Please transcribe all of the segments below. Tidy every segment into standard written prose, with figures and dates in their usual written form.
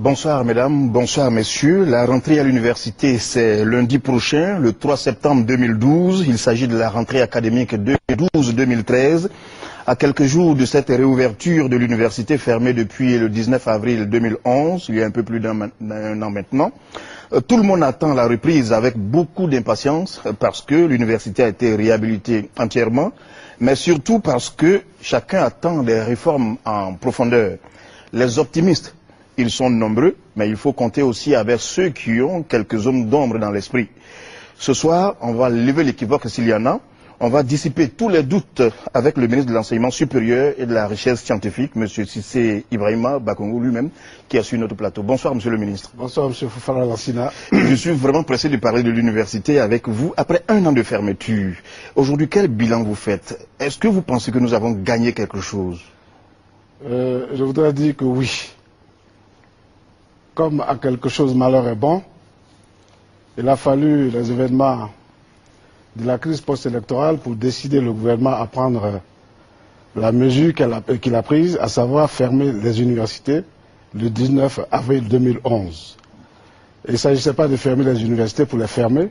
Bonsoir mesdames, bonsoir messieurs. La rentrée à l'université c'est lundi prochain, le 3 septembre 2012. Il s'agit de la rentrée académique 2012-2013. À quelques jours de cette réouverture de l'université fermée depuis le 19 avril 2011, il y a un peu plus d'un an maintenant, tout le monde attend la reprise avec beaucoup d'impatience parce que l'université a été réhabilitée entièrement, mais surtout parce que chacun attend des réformes en profondeur. Les optimistes, ils sont nombreux, mais il faut compter aussi avec ceux qui ont quelques zones d'ombre dans l'esprit. Ce soir, on va lever l'équivoque s'il y en a. On va dissiper tous les doutes avec le ministre de l'Enseignement supérieur et de la Recherche scientifique, M. Cissé Ibrahima Bakongo lui-même, qui a suivi notre plateau. Bonsoir, Monsieur le ministre. Bonsoir, M. Fofana Lassina. Je suis vraiment pressé de parler de l'université avec vous après un an de fermeture. Aujourd'hui, quel bilan vous faites? Est-ce que vous pensez que nous avons gagné quelque chose? Je voudrais dire que oui. Comme à quelque chose malheur est bon, il a fallu les événements de la crise post-électorale pour décider le gouvernement à prendre la mesure qu'il a prise, à savoir fermer les universités le 19 avril 2011. Il ne s'agissait pas de fermer les universités pour les fermer,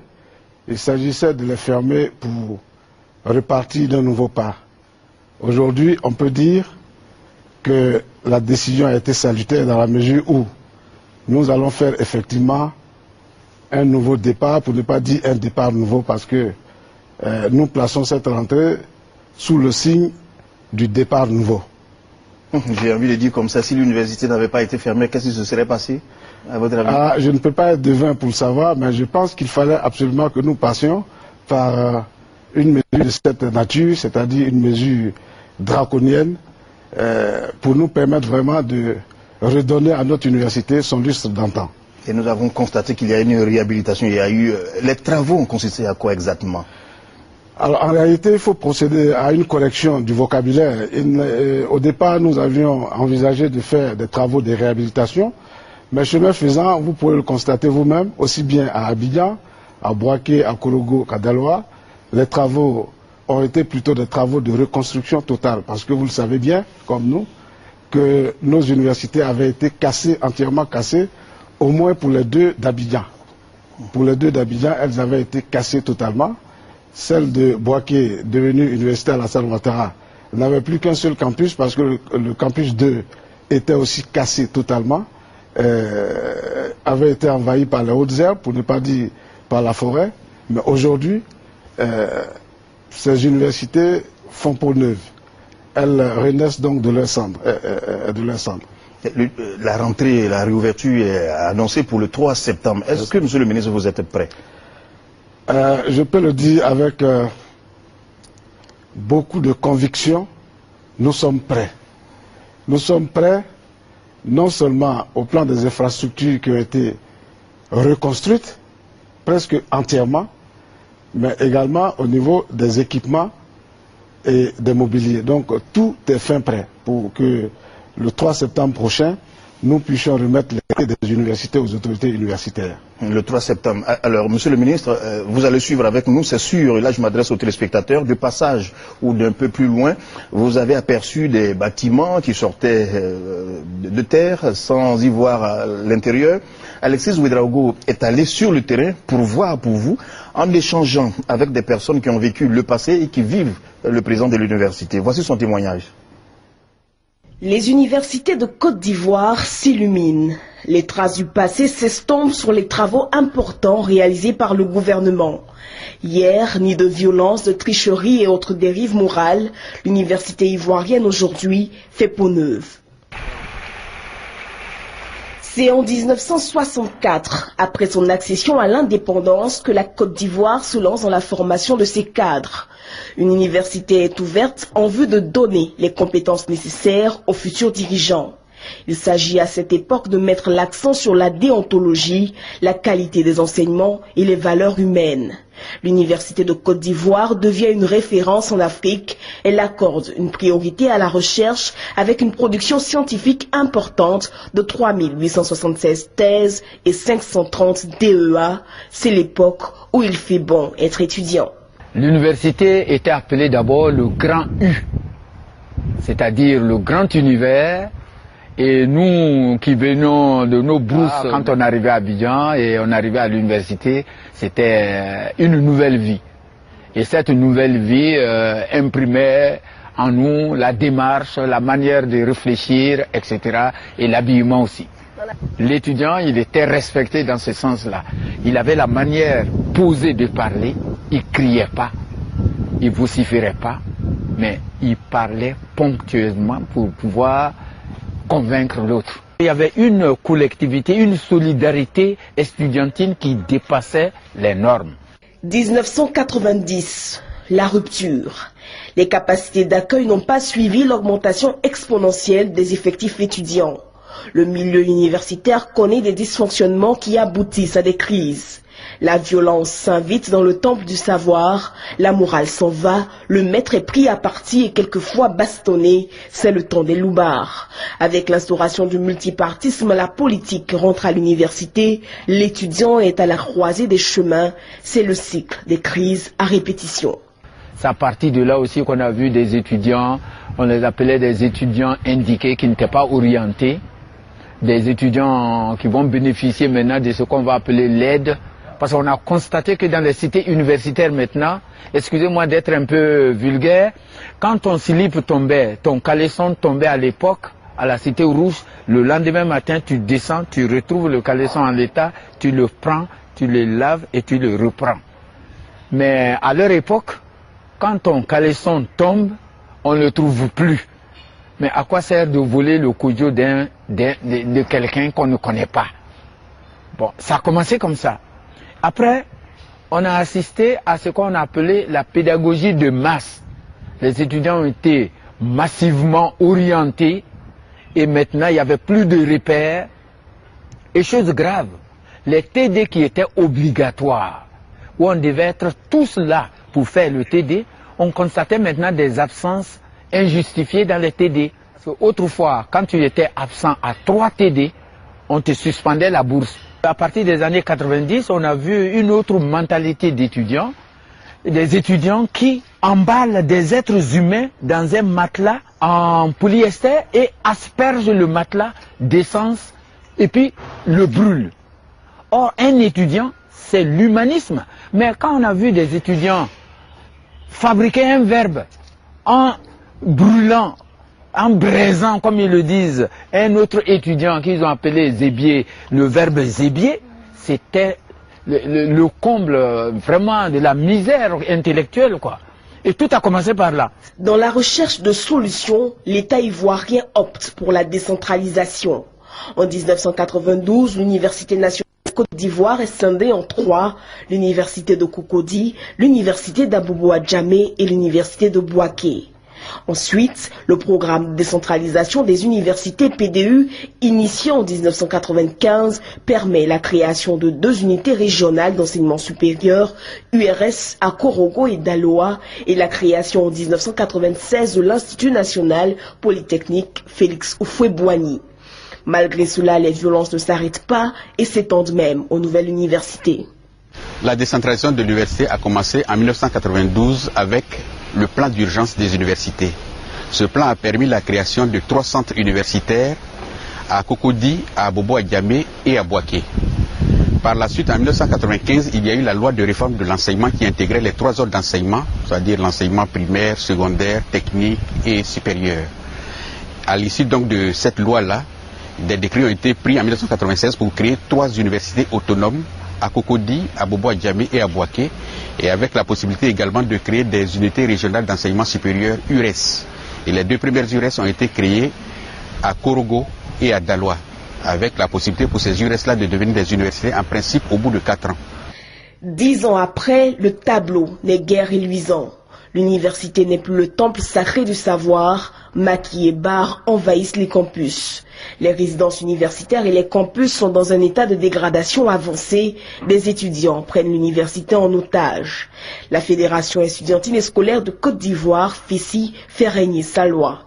il s'agissait de les fermer pour repartir d'un nouveau pas. Aujourd'hui, on peut dire que la décision a été salutaire dans la mesure où nous allons faire effectivement un nouveau départ, pour ne pas dire un départ nouveau, parce que nous plaçons cette rentrée sous le signe du départ nouveau. J'ai envie de dire comme ça, si l'université n'avait pas été fermée, qu'est-ce qui se serait passé, à votre avis? Je ne peux pas être devin pour le savoir, mais je pense qu'il fallait absolument que nous passions par une mesure de cette nature, c'est-à-dire une mesure draconienne, pour nous permettre vraiment de redonner à notre université son lustre d'antan. Et nous avons constaté qu'il y a une réhabilitation, il y a eu... Les travaux ont consisté à quoi exactement? Alors en réalité, il faut procéder à une correction du vocabulaire. Au départ, nous avions envisagé de faire des travaux de réhabilitation, mais chemin faisant, vous pouvez le constater vous-même, aussi bien à Abidjan, à Bouaké, à Korogo qu'à Daloa, les travaux ont été plutôt des travaux de reconstruction totale, parce que vous le savez bien, comme nous, que nos universités avaient été cassées, entièrement cassées, au moins pour les deux d'Abidjan. Pour les deux d'Abidjan, elles avaient été cassées totalement. Celle de Bouaké, devenue université Alassane Ouattara, n'avait plus qu'un seul campus parce que le campus 2 était aussi cassé totalement, avait été envahi par les hautes herbes, pour ne pas dire par la forêt. Mais aujourd'hui, ces universités font peau neuve. Elles renaissent donc de leur cendre. La rentrée, la réouverture est annoncée pour le 3 septembre. Est-ce que, Monsieur le ministre, vous êtes prêt? Je peux le dire avec beaucoup de conviction, nous sommes prêts. Nous sommes prêts non seulement au plan des infrastructures qui ont été reconstruites, presque entièrement, mais également au niveau des équipements et des mobiliers. Donc tout est fin prêt pour que le 3 septembre prochain, nous puissions remettre les clés des universités aux autorités universitaires. Le 3 septembre. Alors, Monsieur le ministre, vous allez suivre avec nous, c'est sûr, et là je m'adresse aux téléspectateurs, de passage ou d'un peu plus loin, vous avez aperçu des bâtiments qui sortaient de terre sans y voir l'intérieur. Alexis Ouedraogo est allé sur le terrain pour voir pour vous, en échangeant avec des personnes qui ont vécu le passé et qui vivent le présent de l'université. Voici son témoignage. Les universités de Côte d'Ivoire s'illuminent. Les traces du passé s'estompent sur les travaux importants réalisés par le gouvernement. Hier, ni de violence, de tricherie et autres dérives morales, l'université ivoirienne aujourd'hui fait peau neuve. C'est en 1964, après son accession à l'indépendance, que la Côte d'Ivoire se lance dans la formation de ses cadres. Une université est ouverte en vue de donner les compétences nécessaires aux futurs dirigeants. Il s'agit à cette époque de mettre l'accent sur la déontologie, la qualité des enseignements et les valeurs humaines. L'Université de Côte d'Ivoire devient une référence en Afrique. Elle accorde une priorité à la recherche avec une production scientifique importante de 3876 thèses et 530 DEA. C'est l'époque où il fait bon être étudiant. L'université était appelée d'abord le Grand U, c'est-à-dire le grand univers, Et nous qui venons de nos brousses, quand on arrivait à Abidjan et on arrivait à l'université, c'était une nouvelle vie. Et cette nouvelle vie imprimait en nous la démarche, la manière de réfléchir, etc. et l'habillement aussi. L'étudiant, il était respecté dans ce sens-là. Il avait la manière posée de parler, il criait pas, il vociférait pas, mais il parlait ponctuellement pour pouvoir convaincre l'autre. Il y avait une collectivité, une solidarité estudiantine qui dépassait les normes. 1990, la rupture. Les capacités d'accueil n'ont pas suivi l'augmentation exponentielle des effectifs étudiants. Le milieu universitaire connaît des dysfonctionnements qui aboutissent à des crises. La violence s'invite dans le temple du savoir, la morale s'en va, le maître est pris à partie et quelquefois bastonné, c'est le temps des loupards. Avec l'instauration du multipartisme, la politique rentre à l'université, l'étudiant est à la croisée des chemins, c'est le cycle des crises à répétition. C'est à partir de là aussi qu'on a vu des étudiants, on les appelait des étudiants indiqués qui n'étaient pas orientés, des étudiants qui vont bénéficier maintenant de ce qu'on va appeler l'aide. Parce qu'on a constaté que dans les cités universitaires maintenant, excusez-moi d'être un peu vulgaire, quand ton slip tombait, ton caleçon tombait à l'époque, à la cité rouge, le lendemain matin, tu descends, tu retrouves le caleçon en l'état, tu le prends, tu le laves et tu le reprends. Mais à leur époque, quand ton caleçon tombe, on ne le trouve plus. Mais à quoi sert de voler le kojo de quelqu'un qu'on ne connaît pas? Bon, ça a commencé comme ça. Après, on a assisté à ce qu'on a appelé la pédagogie de masse. Les étudiants ont été massivement orientés et maintenant il n'y avait plus de repères. Et chose grave, les TD qui étaient obligatoires, où on devait être tous là pour faire le TD, on constatait maintenant des absences injustifiées dans les TD. Parce qu'autrefois, quand tu étais absent à 3 TD, on te suspendait la bourse. À partir des années 90, on a vu une autre mentalité d'étudiants, des étudiants qui emballent des êtres humains dans un matelas en polyester et aspergent le matelas d'essence et puis le brûlent. Or, un étudiant, c'est l'humanisme. Mais quand on a vu des étudiants fabriquer un verbe en brûlant, en braisant, comme ils le disent, un autre étudiant qu'ils ont appelé zébier, le verbe zébier, c'était le comble vraiment de la misère intellectuelle, quoi. Et tout a commencé par là. Dans la recherche de solutions, l'État ivoirien opte pour la décentralisation. En 1992, l'Université nationale de Côte d'Ivoire est scindée en 3, l'Université de Cocody, l'Université d'Abomey-Adjamé et l'Université de Bouaké. Ensuite, le programme de décentralisation des universités PDU, initié en 1995, permet la création de 2 unités régionales d'enseignement supérieur, URS à Korogo et Daloa, et la création en 1996 de l'Institut national polytechnique Félix Houphouët-Boigny. Malgré cela, les violences ne s'arrêtent pas et s'étendent même aux nouvelles universités. La décentralisation de l'université a commencé en 1992 avec le plan d'urgence des universités. Ce plan a permis la création de 3 centres universitaires à Cocody, à Bobo-Adjamé et à Bouaké. Par la suite, en 1995, il y a eu la loi de réforme de l'enseignement qui intégrait les 3 ordres d'enseignement, c'est-à-dire l'enseignement primaire, secondaire, technique et supérieur. À l'issue donc de cette loi-là, des décrets ont été pris en 1996 pour créer 3 universités autonomes à Cocody, à Bobo-Adjamé et à Bouaké, et avec la possibilité également de créer des unités régionales d'enseignement supérieur URES. Et les 2 premières URES ont été créées à Korogo et à Daloa, avec la possibilité pour ces URES-là de devenir des universités en principe au bout de 4 ans. 10 ans après, le tableau n'est guère reluisant. L'université n'est plus le temple sacré du savoir, maquis et bars envahissent les campus. Les résidences universitaires et les campus sont dans un état de dégradation avancée. Des étudiants prennent l'université en otage. La Fédération estudiantine et scolaire de Côte d'Ivoire, FESI, fait régner sa loi.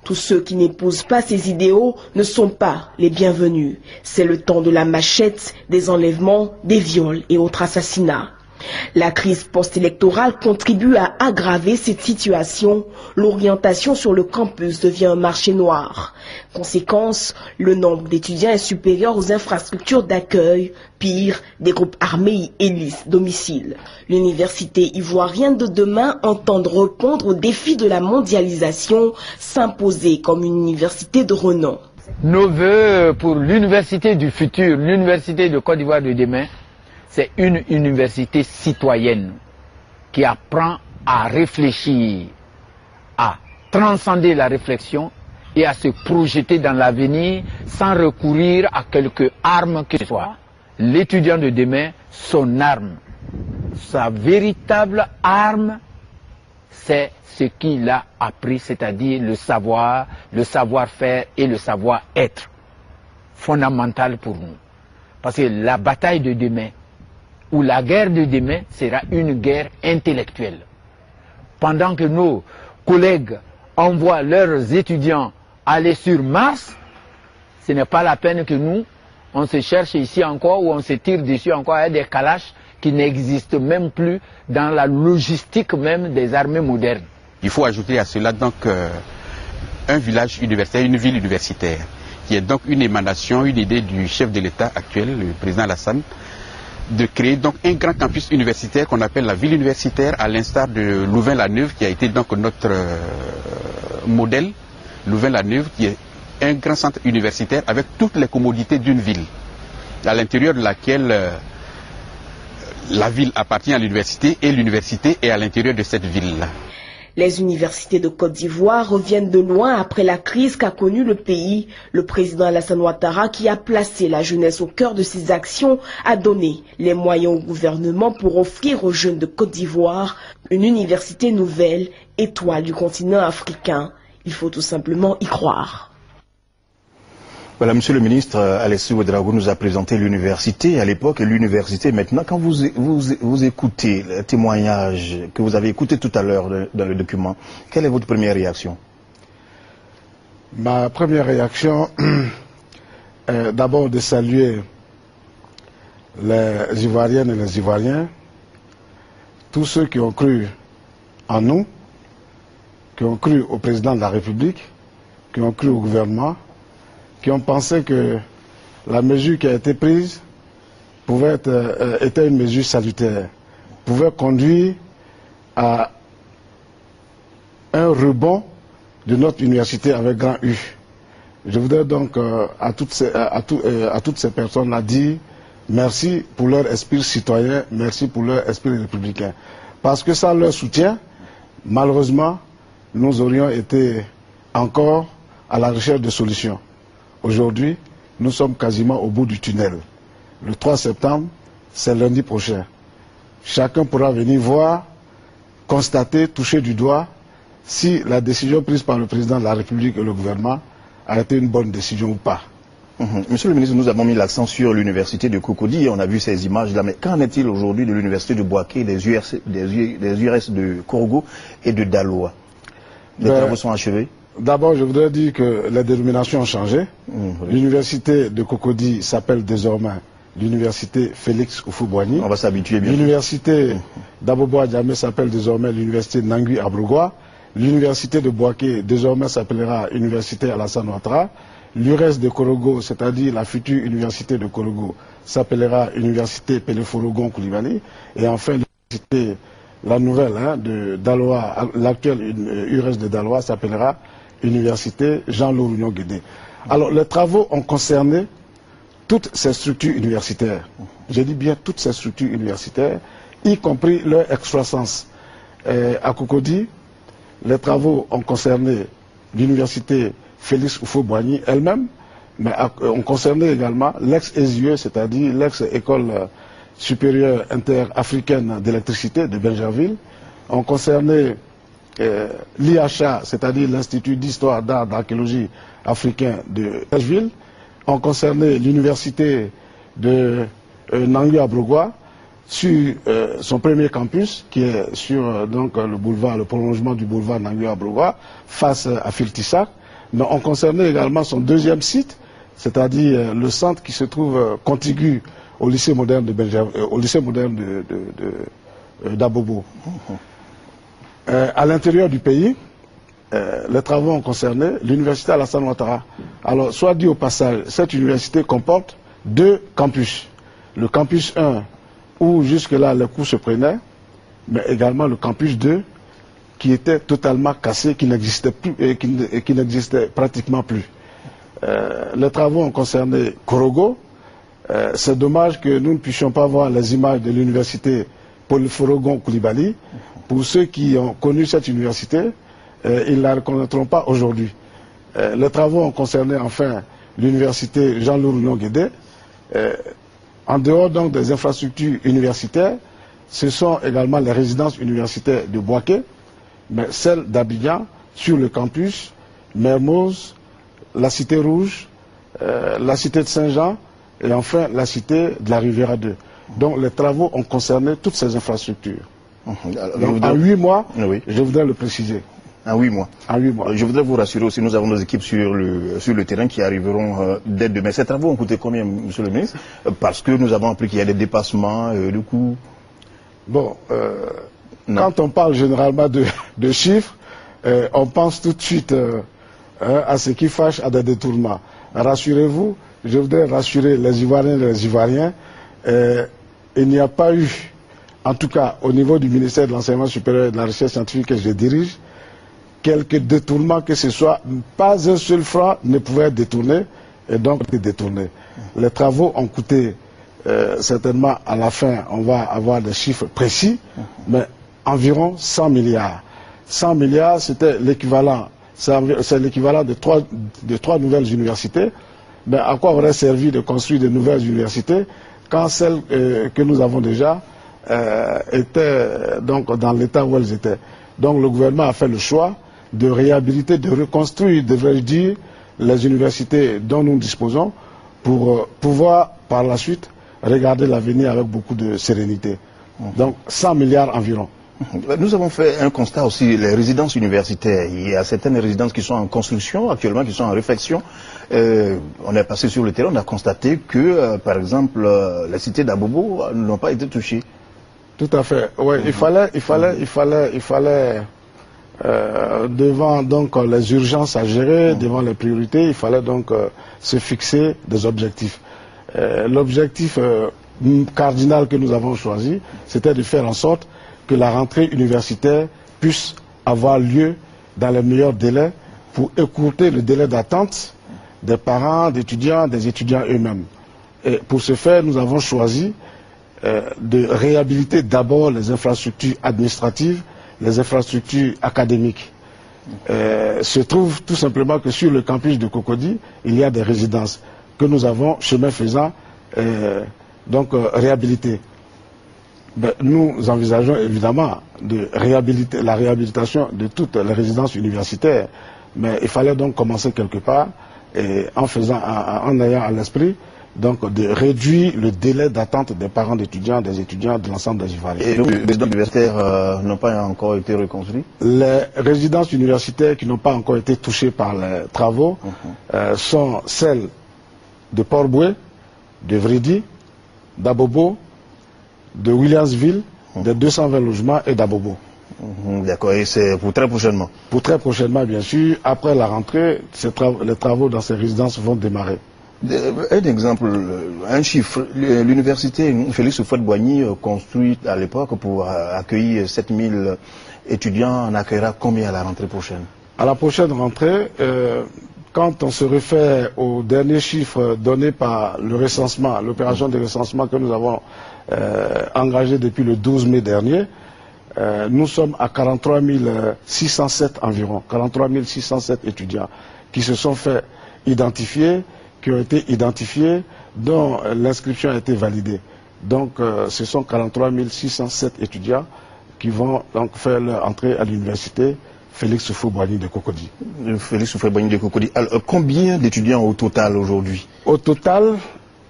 Tous ceux qui n'épousent pas ces idéaux ne sont pas les bienvenus. C'est le temps de la machette, des enlèvements, des viols et autres assassinats. La crise post-électorale contribue à aggraver cette situation. L'orientation sur le campus devient un marché noir. Conséquence, le nombre d'étudiants est supérieur aux infrastructures d'accueil. Pire, des groupes armés y élisent domicile. L'université ivoirienne de demain entend répondre aux défis de la mondialisation, s'imposer comme une université de renom. Nos voeux pour l'université du futur, l'université de Côte d'Ivoire de demain, c'est une université citoyenne qui apprend à réfléchir, à transcender la réflexion et à se projeter dans l'avenir sans recourir à quelque arme que ce soit. L'étudiant de demain, son arme, sa véritable arme, c'est ce qu'il a appris, c'est-à-dire le savoir, le savoir-faire et le savoir-être, fondamental pour nous. Parce que la bataille de demain, ou la guerre de demain, sera une guerre intellectuelle. Pendant que nos collègues envoient leurs étudiants aller sur Mars, ce n'est pas la peine que nous, on se cherche ici encore ou on se tire dessus encore avec des calaches qui n'existent même plus dans la logistique même des armées modernes. Il faut ajouter à cela donc un village universitaire, une ville universitaire, qui est donc une émanation, une idée du chef de l'État actuel, le président Alassane, de créer donc un grand campus universitaire qu'on appelle la ville universitaire, à l'instar de Louvain-la-Neuve, qui a été donc notre modèle. Louvain-la-Neuve, qui est un grand centre universitaire avec toutes les commodités d'une ville, à l'intérieur de laquelle la ville appartient à l'université et l'université est à l'intérieur de cette ville-là. Les universités de Côte d'Ivoire reviennent de loin après la crise qu'a connue le pays. Le président Alassane Ouattara, qui a placé la jeunesse au cœur de ses actions, a donné les moyens au gouvernement pour offrir aux jeunes de Côte d'Ivoire une université nouvelle, étoile du continent africain. Il faut tout simplement y croire. Voilà, monsieur le ministre, Alessio Ouedraogo nous a présenté l'université à l'époque et l'université maintenant. Quand vous écoutez le témoignage que vous avez écouté tout à l'heure dans le document, quelle est votre première réaction? Ma première réaction est d'abord de saluer les Ivoiriennes et les Ivoiriens, tous ceux qui ont cru en nous, qui ont cru au président de la République, qui ont cru au gouvernement, qui ont pensé que la mesure qui a été prise était une mesure salutaire, pouvait conduire à un rebond de notre université avec grand U. Je voudrais donc à toutes ces personnes-là dire merci pour leur esprit citoyen, merci pour leur esprit républicain. Parce que sans leur soutien, malheureusement, nous aurions été encore à la recherche de solutions. Aujourd'hui, nous sommes quasiment au bout du tunnel. Le 3 septembre, c'est lundi prochain. Chacun pourra venir voir, constater, toucher du doigt si la décision prise par le président de la République et le gouvernement a été une bonne décision ou pas. Monsieur le ministre, nous avons mis l'accent sur l'université de Cocody et on a vu ces images-là. Mais qu'en est-il aujourd'hui de l'université de Bouaké, des URS de Korogo et de Daloa? Les travaux sont achevés? D'abord, je voudrais dire que les dénominations ont changé. L'université de Cocody s'appelle désormais l'université Félix Houphouët-Boigny. On va s'habituer bien. L'université d'Abobo-Adjamé s'appelle désormais l'université Nangui Abrugwa. L'université de Bouaké désormais s'appellera l'université Alassane Ouattara. L'URS de Korogo, c'est-à-dire la future université de Korogo, s'appellera l'université Pélé-Forogon Koulibaly. Et enfin, l'université, la nouvelle de Daloa, l'actuelle URS de Daloa s'appellera Université Jean-Louis Guédé. Alors, les travaux ont concerné toutes ces structures universitaires. Je dis bien toutes ces structures universitaires, y compris leur excroissance. À Cocody, les travaux ont concerné l'université Félix Houphouët-Boigny elle-même, mais ont concerné également l'ex-ESUE, c'est-à-dire l'ex-école supérieure interafricaine d'électricité de Benjerville, ont concerné l'IHA, c'est-à-dire l'Institut d'histoire d'art d'archéologie africain de Nashville, ont concerné l'université de Nangui Abrugwa sur son premier campus, qui est sur donc, le boulevard, le prolongement du boulevard Nangui Abrugwa, face à Filtissac, mais ont concerné également son deuxième site, c'est-à-dire le centre qui se trouve contigu au lycée moderne d'Abobo. À l'intérieur du pays, les travaux ont concerné l'université Alassane Ouattara. Alors, soit dit au passage, cette université comporte 2 campus. Le campus 1, où jusque-là les cours se prenaient, mais également le campus 2, qui était totalement cassé, qui n'existait plus et qui n'existait pratiquement plus. Les travaux ont concerné Korogo. C'est dommage que nous ne puissions pas voir les images de l'université Paul-Forogon Koulibaly. Pour ceux qui ont connu cette université, ils ne la reconnaîtront pas aujourd'hui. Les travaux ont concerné enfin l'université Jean-Louis Guédé. En dehors donc des infrastructures universitaires, ce sont également les résidences universitaires de Bouaké, mais celles d'Abidjan, sur le campus, Mermoz, la Cité Rouge, la Cité de Saint-Jean et enfin la Cité de la Riviera 2. Donc les travaux ont concerné toutes ces infrastructures. Donc, en 8 mois, oui. Je voudrais le préciser. En 8 mois. En 8 mois. Je voudrais vous rassurer aussi, nous avons nos équipes sur le terrain qui arriveront dès demain. Ces travaux ont coûté combien, monsieur le ministre? Parce que nous avons appris qu'il y a des dépassements, du coup. Bon, quand on parle généralement de chiffres, on pense tout de suite à ce qui fâche, à des détournements. Rassurez-vous, je voudrais rassurer les Ivoiriens et les Ivoiriens, il n'y a pas eu, en tout cas au niveau du ministère de l'Enseignement supérieur et de la Recherche scientifique que je dirige, quelques détournements que ce soit, pas un seul franc ne pouvait être détourné, et donc détourné. Les travaux ont coûté, certainement à la fin, on va avoir des chiffres précis, mais environ 100 milliards. 100 milliards, c'était l'équivalent, c'est l'équivalent de trois nouvelles universités. Mais à quoi aurait servi de construire de nouvelles universités quand celles que nous avons déjà étaient donc dans l'état où elles étaient. Donc le gouvernement a fait le choix de réhabiliter, de reconstruire, devrais-je dire, les universités dont nous disposons pour pouvoir par la suite regarder l'avenir avec beaucoup de sérénité. Donc 100 milliards environ. Nous avons fait un constat aussi, les résidences universitaires. Il y a certaines résidences qui sont en construction actuellement, qui sont en réflexion. On est passé sur le terrain, on a constaté que, par exemple, la cité d'Abobo n'ont pas été touchées. Tout à fait. Ouais, il fallait devant donc les urgences à gérer, devant les priorités, il fallait donc se fixer des objectifs. L'objectif cardinal que nous avons choisi, c'était de faire en sorte que la rentrée universitaire puisse avoir lieu dans les meilleurs délais pour écourter le délai d'attente des parents, des étudiants eux-mêmes. Et pour ce faire, nous avons choisi de réhabiliter d'abord les infrastructures administratives, les infrastructures académiques. Se trouve tout simplement que sur le campus de Cocody, il y a des résidences que nous avons, chemin faisant, donc réhabilitées. Ben, nous envisageons évidemment la réhabilitation de toutes les résidences universitaires, mais il fallait donc commencer quelque part et en ayant à l'esprit donc de réduire le délai d'attente des parents d'étudiants, des étudiants de l'ensemble des Ivoiriens. Et donc les résidences universitaires n'ont pas encore été reconstruites? Les résidences universitaires qui n'ont pas encore été touchées par les travaux sont celles de Port-Boué, de Vridi, d'Abobo, de Williamsville, de 220 logements et d'Abobo. D'accord, et c'est pour très prochainement? Pour très prochainement, bien sûr. Après la rentrée, les travaux dans ces résidences vont démarrer. Un exemple, un chiffre. L'université Félix Houphouët-Boigny, construite à l'époque pour accueillir 7000 étudiants, en accueillera combien à la rentrée prochaine? À la prochaine rentrée, quand on se réfère aux derniers chiffres donnés par le recensement, l'opération de recensement que nous avons engagée depuis le 12 mai dernier, nous sommes à 43 607 environ, 43 607 étudiants qui se sont fait identifier, qui ont été identifiés, dont l'inscription a été validée. Donc ce sont 43 607 étudiants qui vont donc faire leur entrée à l'université Félix Houphouët-Boigny de Cocody. Félix Houphouët-Boigny de Cocody. Alors, combien d'étudiants au total aujourd'hui? Au total,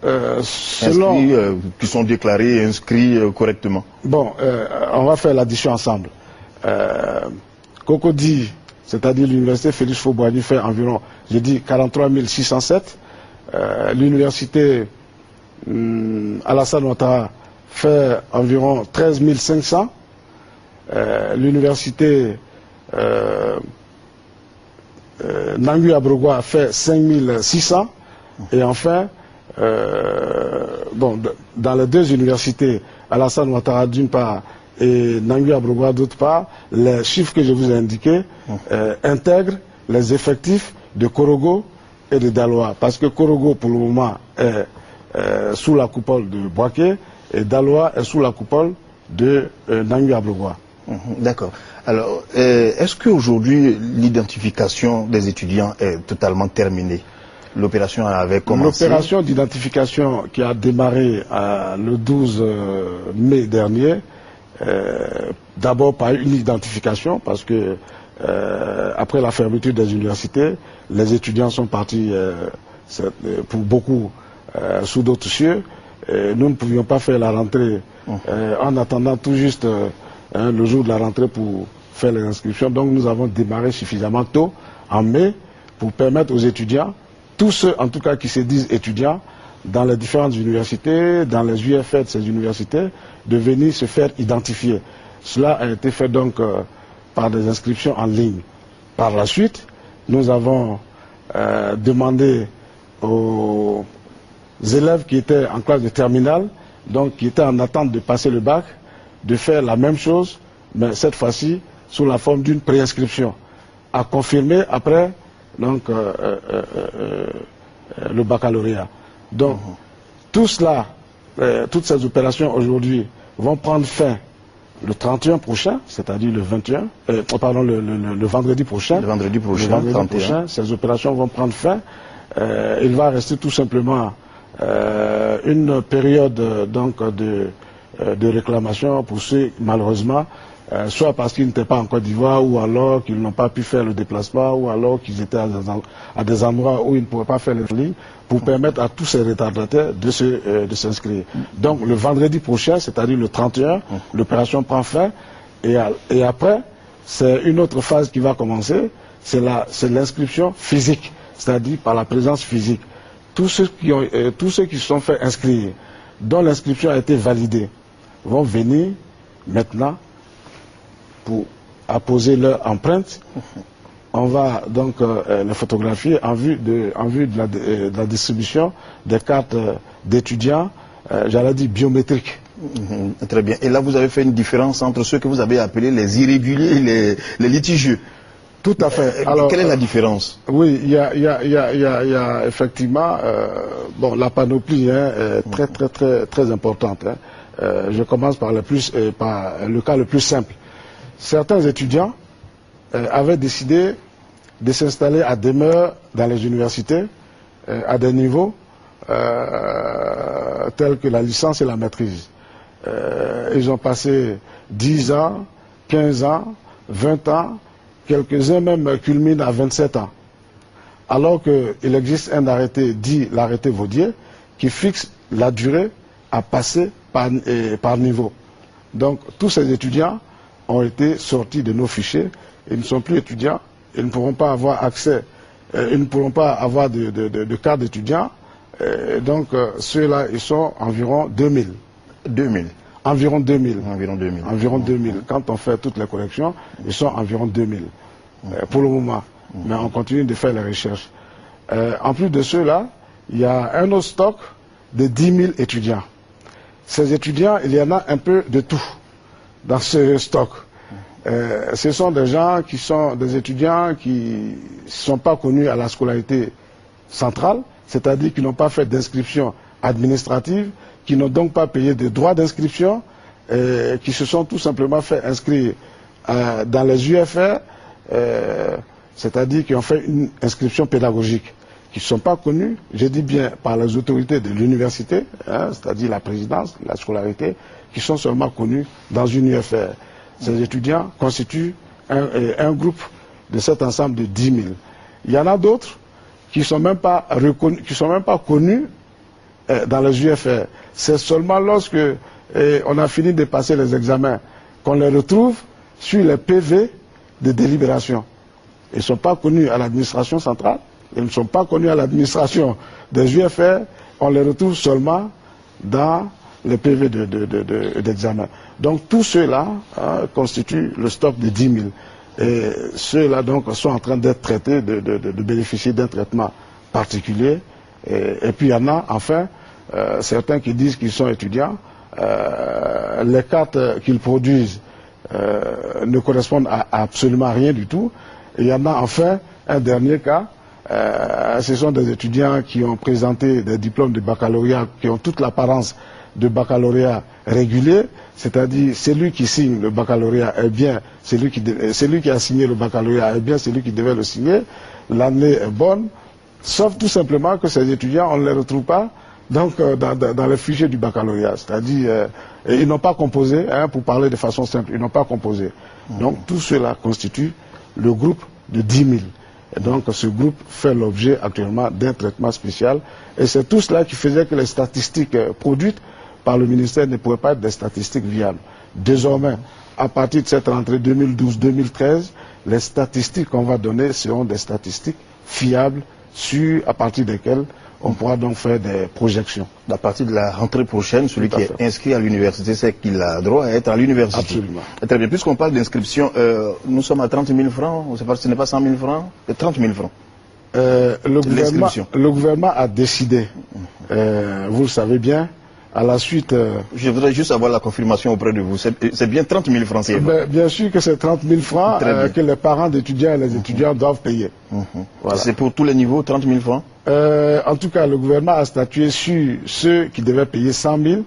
selon... Inscrits, qui sont déclarés et inscrits correctement. Bon, on va faire l'addition ensemble. Cocody, c'est-à-dire l'université Félix Houphouët-Boigny fait environ, j'ai dit 43 607. L'université Alassane Ouattara fait environ 13 500. L'université Nangui Abrogwa fait 5 600. Et enfin, dans les deux universités, Alassane Ouattara d'une part et Nangui Abrogwa d'autre part, les chiffres que je vous ai indiqués intègrent les effectifs de Korogo et de Daloa. Parce que Korogo, pour le moment, est sous la coupole de Boaké et Daloa est sous la coupole de Nangui Abrogwa. D'accord. Alors, est-ce qu'aujourd'hui, l'identification des étudiants est totalement terminée? L'opération avait commencé. L'opération d'identification qui a démarré le 12 mai dernier, d'abord par une identification, parce que après la fermeture des universités, les étudiants sont partis pour beaucoup sous d'autres cieux. Nous ne pouvions pas faire la rentrée en attendant tout juste le jour de la rentrée pour faire les inscriptions. Donc nous avons démarré suffisamment tôt, en mai, pour permettre aux étudiants, tous ceux en tout cas qui se disent étudiants, dans les différentes universités, dans les UFR de ces universités, de venir se faire identifier. Cela a été fait donc par des inscriptions en ligne. Par la suite, nous avons demandé aux élèves qui étaient en classe de terminale, donc qui étaient en attente de passer le bac, de faire la même chose, mais cette fois-ci sous la forme d'une préinscription, à confirmer après donc, le baccalauréat. Donc, tout cela, toutes ces opérations aujourd'hui vont prendre fin le 31 prochain, c'est-à-dire le 21, le vendredi prochain. Le vendredi prochain, ces opérations vont prendre fin. Il va rester tout simplement une période donc de réclamation pour ceux, malheureusement, soit parce qu'ils n'étaient pas en Côte d'Ivoire, ou alors qu'ils n'ont pas pu faire le déplacement, ou alors qu'ils étaient à des endroits où ils ne pouvaient pas faire les lignes, pour permettre à tous ces retardataires de s'inscrire. Donc le vendredi prochain, c'est-à-dire le 31, l'opération prend fin, et après, c'est une autre phase qui va commencer, c'est l'inscription physique, c'est-à-dire par la présence physique. Tous ceux qui se sont fait inscrire, dont l'inscription a été validée, vont venir maintenant pour apposer leur empreinte. On va donc les photographier en vue de la distribution des cartes d'étudiants, j'allais dire biométriques. Très bien. Et là, vous avez fait une différence entre ceux que vous avez appelés les irréguliers et les litigieux. Tout à fait. Alors, quelle est la différence? Oui, il y a effectivement la panoplie est très importante. Je commence par le cas le plus simple. Certains étudiants avaient décidé de s'installer à demeure dans les universités à des niveaux tels que la licence et la maîtrise. Ils ont passé 10 ans, 15 ans, 20 ans, quelques-uns même culminent à 27 ans. Alors qu'il existe un arrêté dit l'arrêté Vaudier qui fixe la durée à passer par niveau. Donc tous ces étudiants ont été sortis de nos fichiers, ils ne sont plus étudiants, ils ne pourront pas avoir accès, ils ne pourront pas avoir de carte d'étudiant, donc ceux-là ils sont environ 2000. 2000. Environ 2000. Environ 2000. Environ 2000. Quand on fait toutes les corrections, ils sont environ 2000 pour le moment. Mais on continue de faire les recherches. En plus de ceux-là, il y a un autre stock de 10 000 étudiants. Ces étudiants, il y en a un peu de tout dans ce stock. Ce sont des gens qui sont des étudiants qui ne sont pas connus à la scolarité centrale, c'est-à-dire qui n'ont pas fait d'inscription administrative, qui n'ont donc pas payé de droits d'inscription, qui se sont tout simplement fait inscrire dans les UFR, c'est-à-dire qui ont fait une inscription pédagogique, qui ne sont pas connus, je dis bien, par les autorités de l'université, c'est-à-dire la présidence, la scolarité, qui sont seulement connus dans une UFR. Ces étudiants constituent un groupe de cet ensemble de 10 000. Il y en a d'autres qui ne sont même pas reconnus, qui sont même pas connus dans les UFR. C'est seulement lorsque on a fini de passer les examens qu'on les retrouve sur les PV de délibération. Ils ne sont pas connus à l'administration centrale, ils ne sont pas connus à l'administration des UFR, on les retrouve seulement dans les PV d'examen. Donc tout cela constitue le stock de 10 000. Et ceux-là donc sont en train d'être traités, de bénéficier d'un traitement particulier. Et puis il y en a enfin certains qui disent qu'ils sont étudiants. Les cartes qu'ils produisent ne correspondent à absolument rien du tout. Et il y en a enfin un dernier cas. Ce sont des étudiants qui ont présenté des diplômes de baccalauréat qui ont toute l'apparence de baccalauréat régulier, c'est-à-dire celui qui signe le baccalauréat est bien celui qui a signé le baccalauréat est bien celui qui devait le signer, l'année est bonne, sauf tout simplement que ces étudiants, on ne les retrouve pas donc, dans le fichier du baccalauréat, c'est-à-dire ils n'ont pas composé, pour parler de façon simple, ils n'ont pas composé. Donc tout cela constitue le groupe de 10 000. Et donc ce groupe fait l'objet actuellement d'un traitement spécial. Et c'est tout cela qui faisait que les statistiques produites par le ministère ne pouvaient pas être des statistiques viables. Désormais, à partir de cette rentrée 2012-2013, les statistiques qu'on va donner seront des statistiques fiables, à partir desquelles on pourra donc faire des projections. À partir de la rentrée prochaine, celui qui est inscrit à l'université, c'est qu'il a droit à être à l'université. Absolument. Très bien. Puisqu'on parle d'inscription, nous sommes à 30 000 francs, ce n'est pas 100 000 francs, c'est 30 000 francs. Le gouvernement a décidé, vous le savez bien, à la suite... Je voudrais juste avoir la confirmation auprès de vous. C'est bien 30 000 francs, c'est bien sûr que c'est 30 000 francs que les parents d'étudiants et les étudiants doivent payer. Voilà. C'est pour tous les niveaux, 30 000 francs? En tout cas, le gouvernement a statué sur ceux qui devaient payer 100 000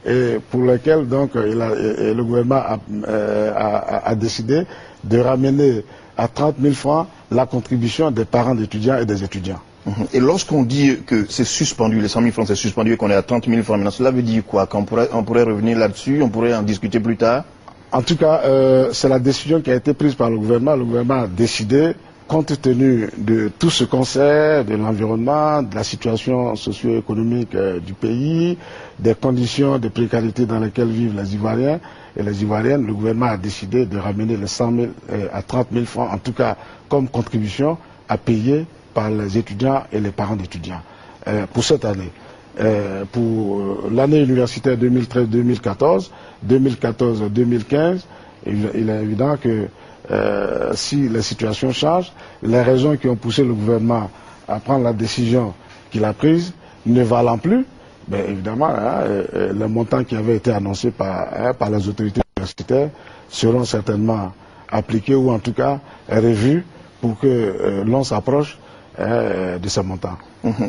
et pour lesquels donc, le gouvernement a décidé de ramener à 30 000 francs la contribution des parents d'étudiants et des étudiants. Et lorsqu'on dit que c'est suspendu, les 100 000 francs c'est suspendu et qu'on est à 30 000 francs maintenant, cela veut dire quoi? Qu'on pourrait revenir là-dessus, on pourrait en discuter plus tard? En tout cas, c'est la décision qui a été prise par le gouvernement. Le gouvernement a décidé, compte tenu de tout ce qu'on sait, de l'environnement, de la situation socio-économique du pays, des conditions de précarité dans lesquelles vivent les Ivoiriens et les Ivoiriennes, le gouvernement a décidé de ramener les 100 000 à 30 000 francs, en tout cas comme contribution à payer par les étudiants et les parents d'étudiants. Pour cette année, pour l'année universitaire 2013-2014, 2014-2015, il est évident que si les situations changent, les raisons qui ont poussé le gouvernement à prendre la décision qu'il a prise ne valant plus, ben évidemment, les montants qui avaient été annoncés par les autorités universitaires seront certainement appliqués ou en tout cas revus pour que l'on s'approche de ces montants.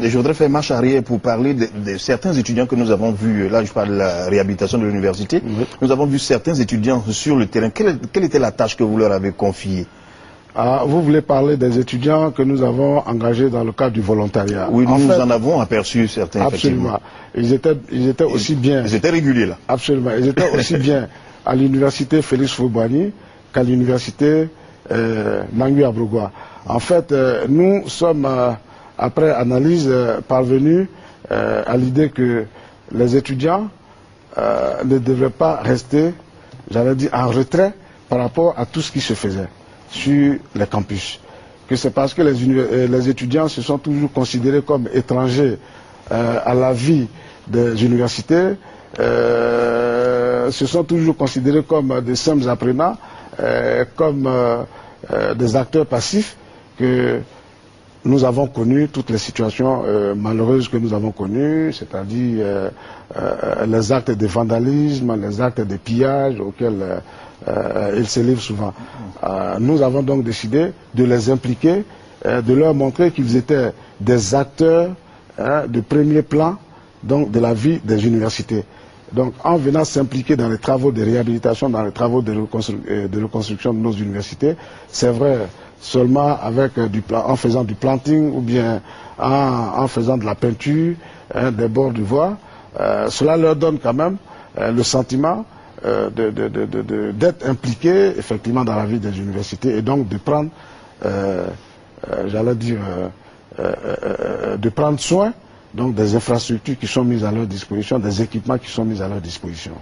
Et je voudrais faire marche arrière pour parler de certains étudiants que nous avons vus. Là, je parle de la réhabilitation de l'université. Nous avons vu certains étudiants sur le terrain. Quelle était la tâche que vous leur avez confiée? Vous voulez parler des étudiants que nous avons engagés dans le cadre du volontariat? Oui, nous en avons aperçu certains. Absolument. Ils étaient aussi bien. Ils étaient réguliers là. Absolument. Ils étaient aussi bien à l'université Félix Faubani qu'à l'université Nangui Abrogwa. En fait, nous sommes, après analyse, parvenus à l'idée que les étudiants ne devraient pas rester, j'allais dire, en retrait par rapport à tout ce qui se faisait sur les campus. Que c'est parce que les étudiants se sont toujours considérés comme étrangers à la vie des universités, se sont toujours considérés comme des simples apprenants, comme des acteurs passifs, que nous avons connu toutes les situations malheureuses que nous avons connues, c'est-à-dire les actes de vandalisme, les actes de pillage auxquels ils se livrent souvent. Nous avons donc décidé de les impliquer, de leur montrer qu'ils étaient des acteurs de premier plan donc, de la vie des universités. Donc en venant s'impliquer dans les travaux de réhabilitation, dans les travaux de reconstruction de nos universités, c'est vrai, seulement avec en faisant du planting ou bien en faisant de la peinture des bords de voie, cela leur donne quand même le sentiment d'être impliqués effectivement dans la vie des universités et donc de prendre, j'allais dire, de prendre soin donc des infrastructures qui sont mises à leur disposition, des équipements qui sont mis à leur disposition.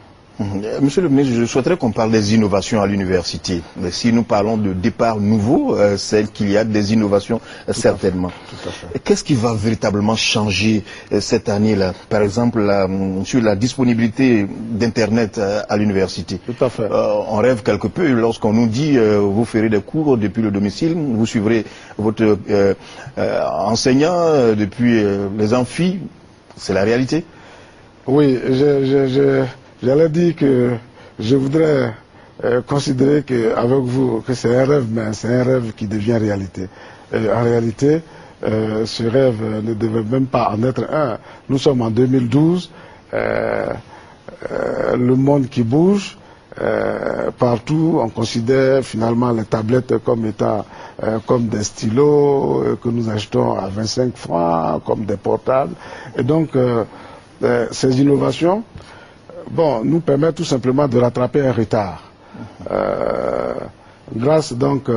Monsieur le ministre, je souhaiterais qu'on parle des innovations à l'université. Si nous parlons de départ nouveau, c'est qu'il y a des innovations certainement. Qu'est-ce qui va véritablement changer cette année-là? Par exemple, sur la disponibilité d'Internet à l'université. Tout à fait. On rêve quelque peu lorsqu'on nous dit vous ferez des cours depuis le domicile, vous suivrez votre enseignant depuis les amphis. C'est la réalité? Oui, j'allais dire que je voudrais considérer qu'avec vous, que c'est un rêve, mais c'est un rêve qui devient réalité. En réalité, ce rêve ne devait même pas en être un. Nous sommes en 2012, le monde qui bouge, partout on considère finalement les tablettes comme étant comme des stylos que nous achetons à 25 francs, comme des portables. Et donc, ces innovations nous permettent tout simplement de rattraper un retard. Grâce donc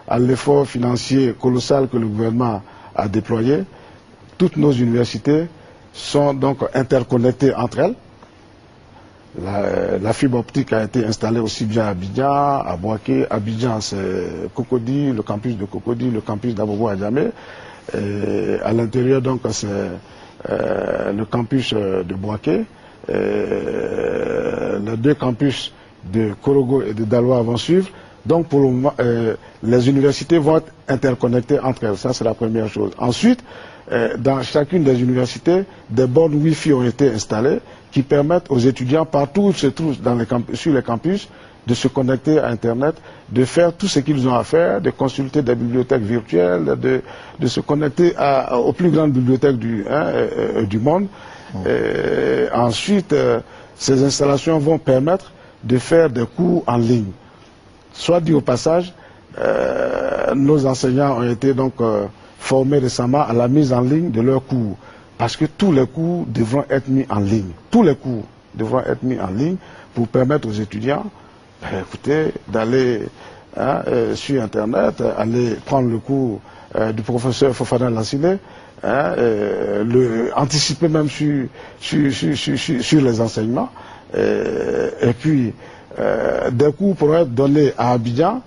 à l'effort financier colossal que le gouvernement a déployé, toutes nos universités sont donc interconnectées entre elles. La fibre optique a été installée aussi bien à Abidjan, à Boaké. Abidjan, c'est Cocody, le campus de Cocody, le campus d'Abobo à Djamé. À l'intérieur, donc, c'est le campus de Boaké. Les deux campus de Korogo et de Daloa vont suivre. Donc, pour le moment, les universités vont être interconnectées entre elles. Ça, c'est la première chose. Ensuite, dans chacune des universités, des bornes Wi-Fi ont été installées qui permettent aux étudiants, partout où ils se trouvent sur les campus, de se connecter à Internet, de faire tout ce qu'ils ont à faire, de consulter des bibliothèques virtuelles, de se connecter aux plus grandes bibliothèques du monde. Ensuite, ces installations vont permettre de faire des cours en ligne. Soit dit au passage, nos enseignants ont été donc formés récemment à la mise en ligne de leurs cours. Parce que tous les cours devront être mis en ligne. Tous les cours devront être mis en ligne pour permettre aux étudiants d'aller sur Internet, aller prendre le cours du professeur Fofana Lassile, anticiper même sur les enseignements. Et puis, des cours pourront être donnés à Abidjan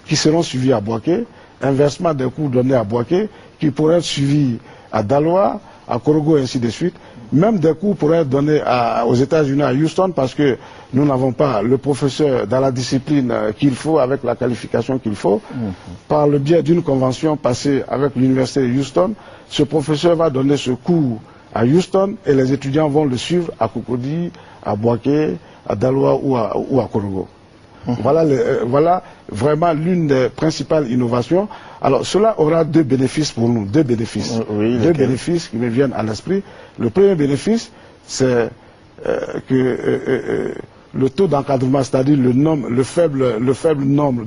qui seront suivis à Boaké, inversement des cours donnés à Boaké qui pourraient être suivis à Daloa, à Korogo et ainsi de suite. Même des cours pourraient être donnés aux États-Unis, à Houston, parce que nous n'avons pas le professeur dans la discipline qu'il faut, avec la qualification qu'il faut. Par le biais d'une convention passée avec l'université de Houston, ce professeur va donner ce cours à Houston et les étudiants vont le suivre à Cocody, à Boaké, à Daloa ou à Korogo. Voilà vraiment l'une des principales innovations. Alors cela aura deux bénéfices pour nous, deux bénéfices qui me viennent à l'esprit. Le premier bénéfice, c'est que le taux d'encadrement, c'est-à-dire le faible nombre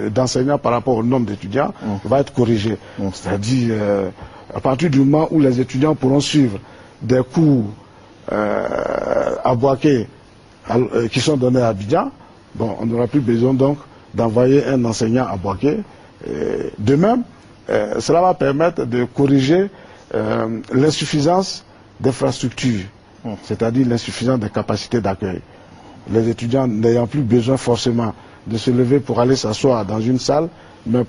d'enseignants par rapport au nombre d'étudiants, va être corrigé. C'est-à-dire à partir du moment où les étudiants pourront suivre des cours à Boaké qui sont donnés à Abidjan, on n'aura plus besoin donc d'envoyer un enseignant à Boaké. De même, cela va permettre de corriger l'insuffisance d'infrastructures, c'est-à-dire l'insuffisance des capacités d'accueil. Les étudiants n'ayant plus besoin forcément de se lever pour aller s'asseoir dans une salle, mais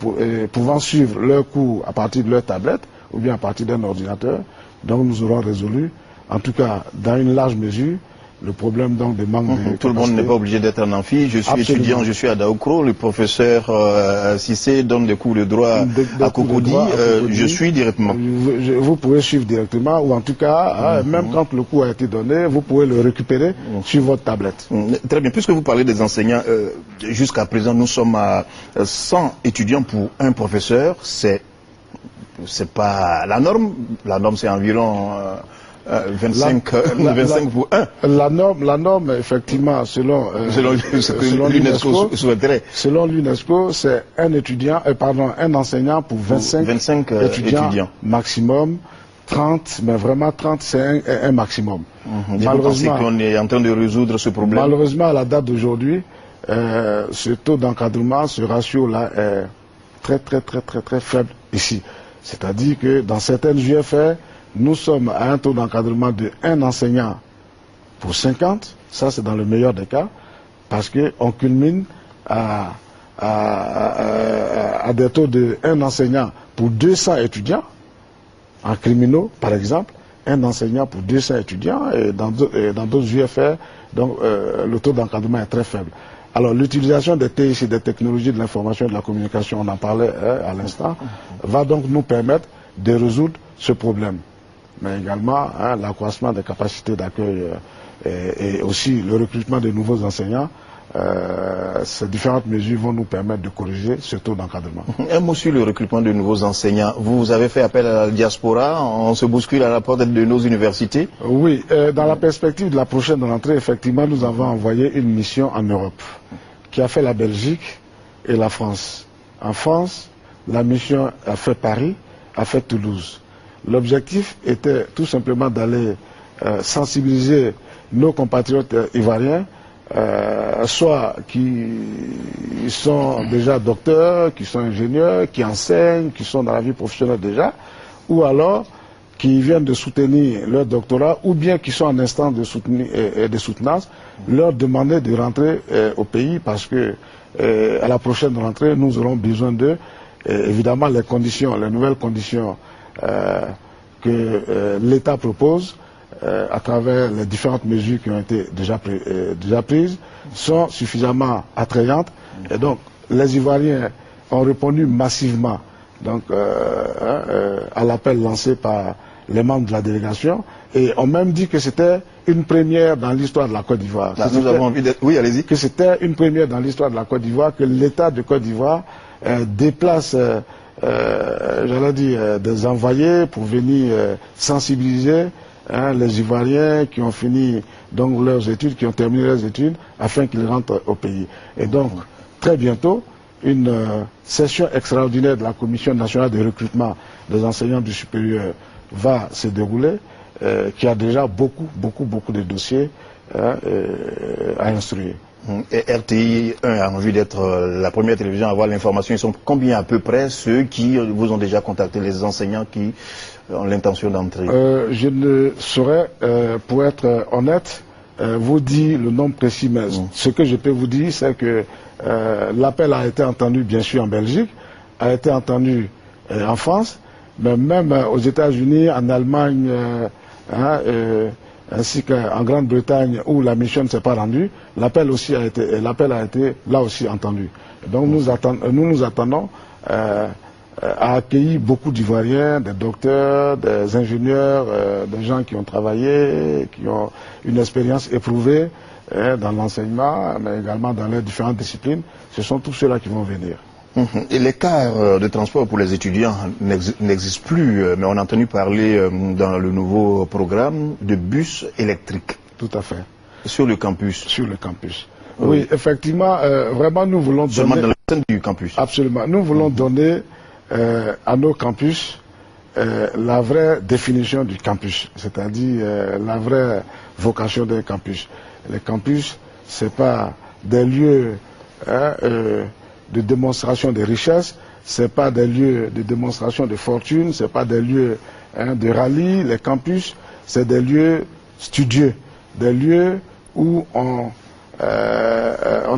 pouvant suivre leurs cours à partir de leur tablette ou bien à partir d'un ordinateur. Donc nous aurons résolu, en tout cas dans une large mesure, le problème donc de manque de capacité. Tout le monde n'est pas obligé d'être en amphi. Je suis étudiant, je suis à Daokro, le professeur Cissé donne des cours de droit à Cocody, je suis directement. Vous pouvez suivre directement, ou en tout cas, même quand le cours a été donné, vous pouvez le récupérer sur votre tablette. Très bien, puisque vous parlez des enseignants, jusqu'à présent nous sommes à 100 étudiants pour un professeur, c'est pas la norme c'est environ 25 pour 1. La norme, effectivement, selon l'UNESCO souhaiterait. Selon l'UNESCO, c'est un enseignant pour 25 étudiants maximum. 30, mais vraiment 30, c'est un maximum. Malheureusement, qu'on est en train de résoudre ce problème. Malheureusement, à la date d'aujourd'hui, ce taux d'encadrement, ce ratio-là est très faible ici. C'est-à-dire que dans certaines UFR, nous sommes à un taux d'encadrement de 1 enseignant pour 50, ça c'est dans le meilleur des cas, parce qu'on culmine à des taux de 1 enseignant pour 200 étudiants, en criminaux par exemple, un enseignant pour 200 étudiants, et dans d'autres UFR, donc le taux d'encadrement est très faible. Alors l'utilisation des TIC, des technologies de l'information et de la communication, on en parlait à l'instant, va donc nous permettre de résoudre ce problème. Mais également l'accroissement des capacités d'accueil et aussi le recrutement de nouveaux enseignants. Ces différentes mesures vont nous permettre de corriger ce taux d'encadrement. Un mot sur le recrutement de nouveaux enseignants. Vous avez fait appel à la diaspora, on se bouscule à la porte de nos universités? Oui, dans la perspective de la prochaine rentrée, effectivement, nous avons envoyé une mission en Europe qui a fait la Belgique et la France. En France, la mission a fait Paris, a fait Toulouse. L'objectif était tout simplement d'aller sensibiliser nos compatriotes ivoiriens, soit qui sont déjà docteurs, qui sont ingénieurs, qui enseignent, qui sont dans la vie professionnelle déjà, ou alors qui viennent de soutenir leur doctorat, ou bien qui sont en instance de soutenance, leur demander de rentrer au pays parce que à la prochaine rentrée, nous aurons besoin d'eux. Évidemment, les conditions, les nouvelles conditions que l'État propose, à travers les différentes mesures qui ont été déjà prises, sont suffisamment attrayantes. Et donc, les Ivoiriens ont répondu massivement donc, à l'appel lancé par les membres de la délégation et ont même dit que c'était une première dans l'histoire de la Côte d'Ivoire. Nous avons envie d'être... Oui, allez-y. Que c'était une première dans l'histoire de la Côte d'Ivoire, que l'État de Côte d'Ivoire déplace j'allais dire, des envoyés pour venir sensibiliser les Ivoiriens qui ont fini donc leurs études, qui ont terminé leurs études, afin qu'ils rentrent au pays. Et donc, très bientôt, une session extraordinaire de la Commission nationale de recrutement des enseignants du supérieur va se dérouler, qui a déjà beaucoup de dossiers à instruire. Et RTI 1 a envie d'être la première télévision à avoir l'information. Ils sont combien à peu près ceux qui vous ont déjà contacté, les enseignants qui ont l'intention d'entrer? Je ne saurais, pour être honnête, vous dire le nombre précis, mais ce que je peux vous dire, c'est que l'appel a été entendu bien sûr en Belgique, a été entendu en France, mais même aux États-Unis, en Allemagne, ainsi qu'en Grande-Bretagne où la mission ne s'est pas rendue, l'appel a été là aussi entendu. Donc nous nous attendons à accueillir beaucoup d'Ivoiriens, des docteurs, des ingénieurs, des gens qui ont travaillé, qui ont une expérience éprouvée dans l'enseignement, mais également dans les différentes disciplines. Ce sont tous ceux-là qui vont venir. Et les cars de transport pour les étudiants n'existent plus, mais on a entendu parler dans le nouveau programme de bus électriques. Tout à fait. Sur le campus. Sur le campus. Oui, effectivement, vraiment nous voulons donner... Seulement dans le centre du campus. Absolument. Nous voulons donner à nos campus la vraie définition du campus, c'est-à-dire la vraie vocation des campus. Les campus, ce n'est pas des lieux... de démonstration de richesse, ce n'est pas des lieux de démonstration de fortune, ce n'est pas des lieux de rallye. Les campus, c'est des lieux studieux, des lieux où on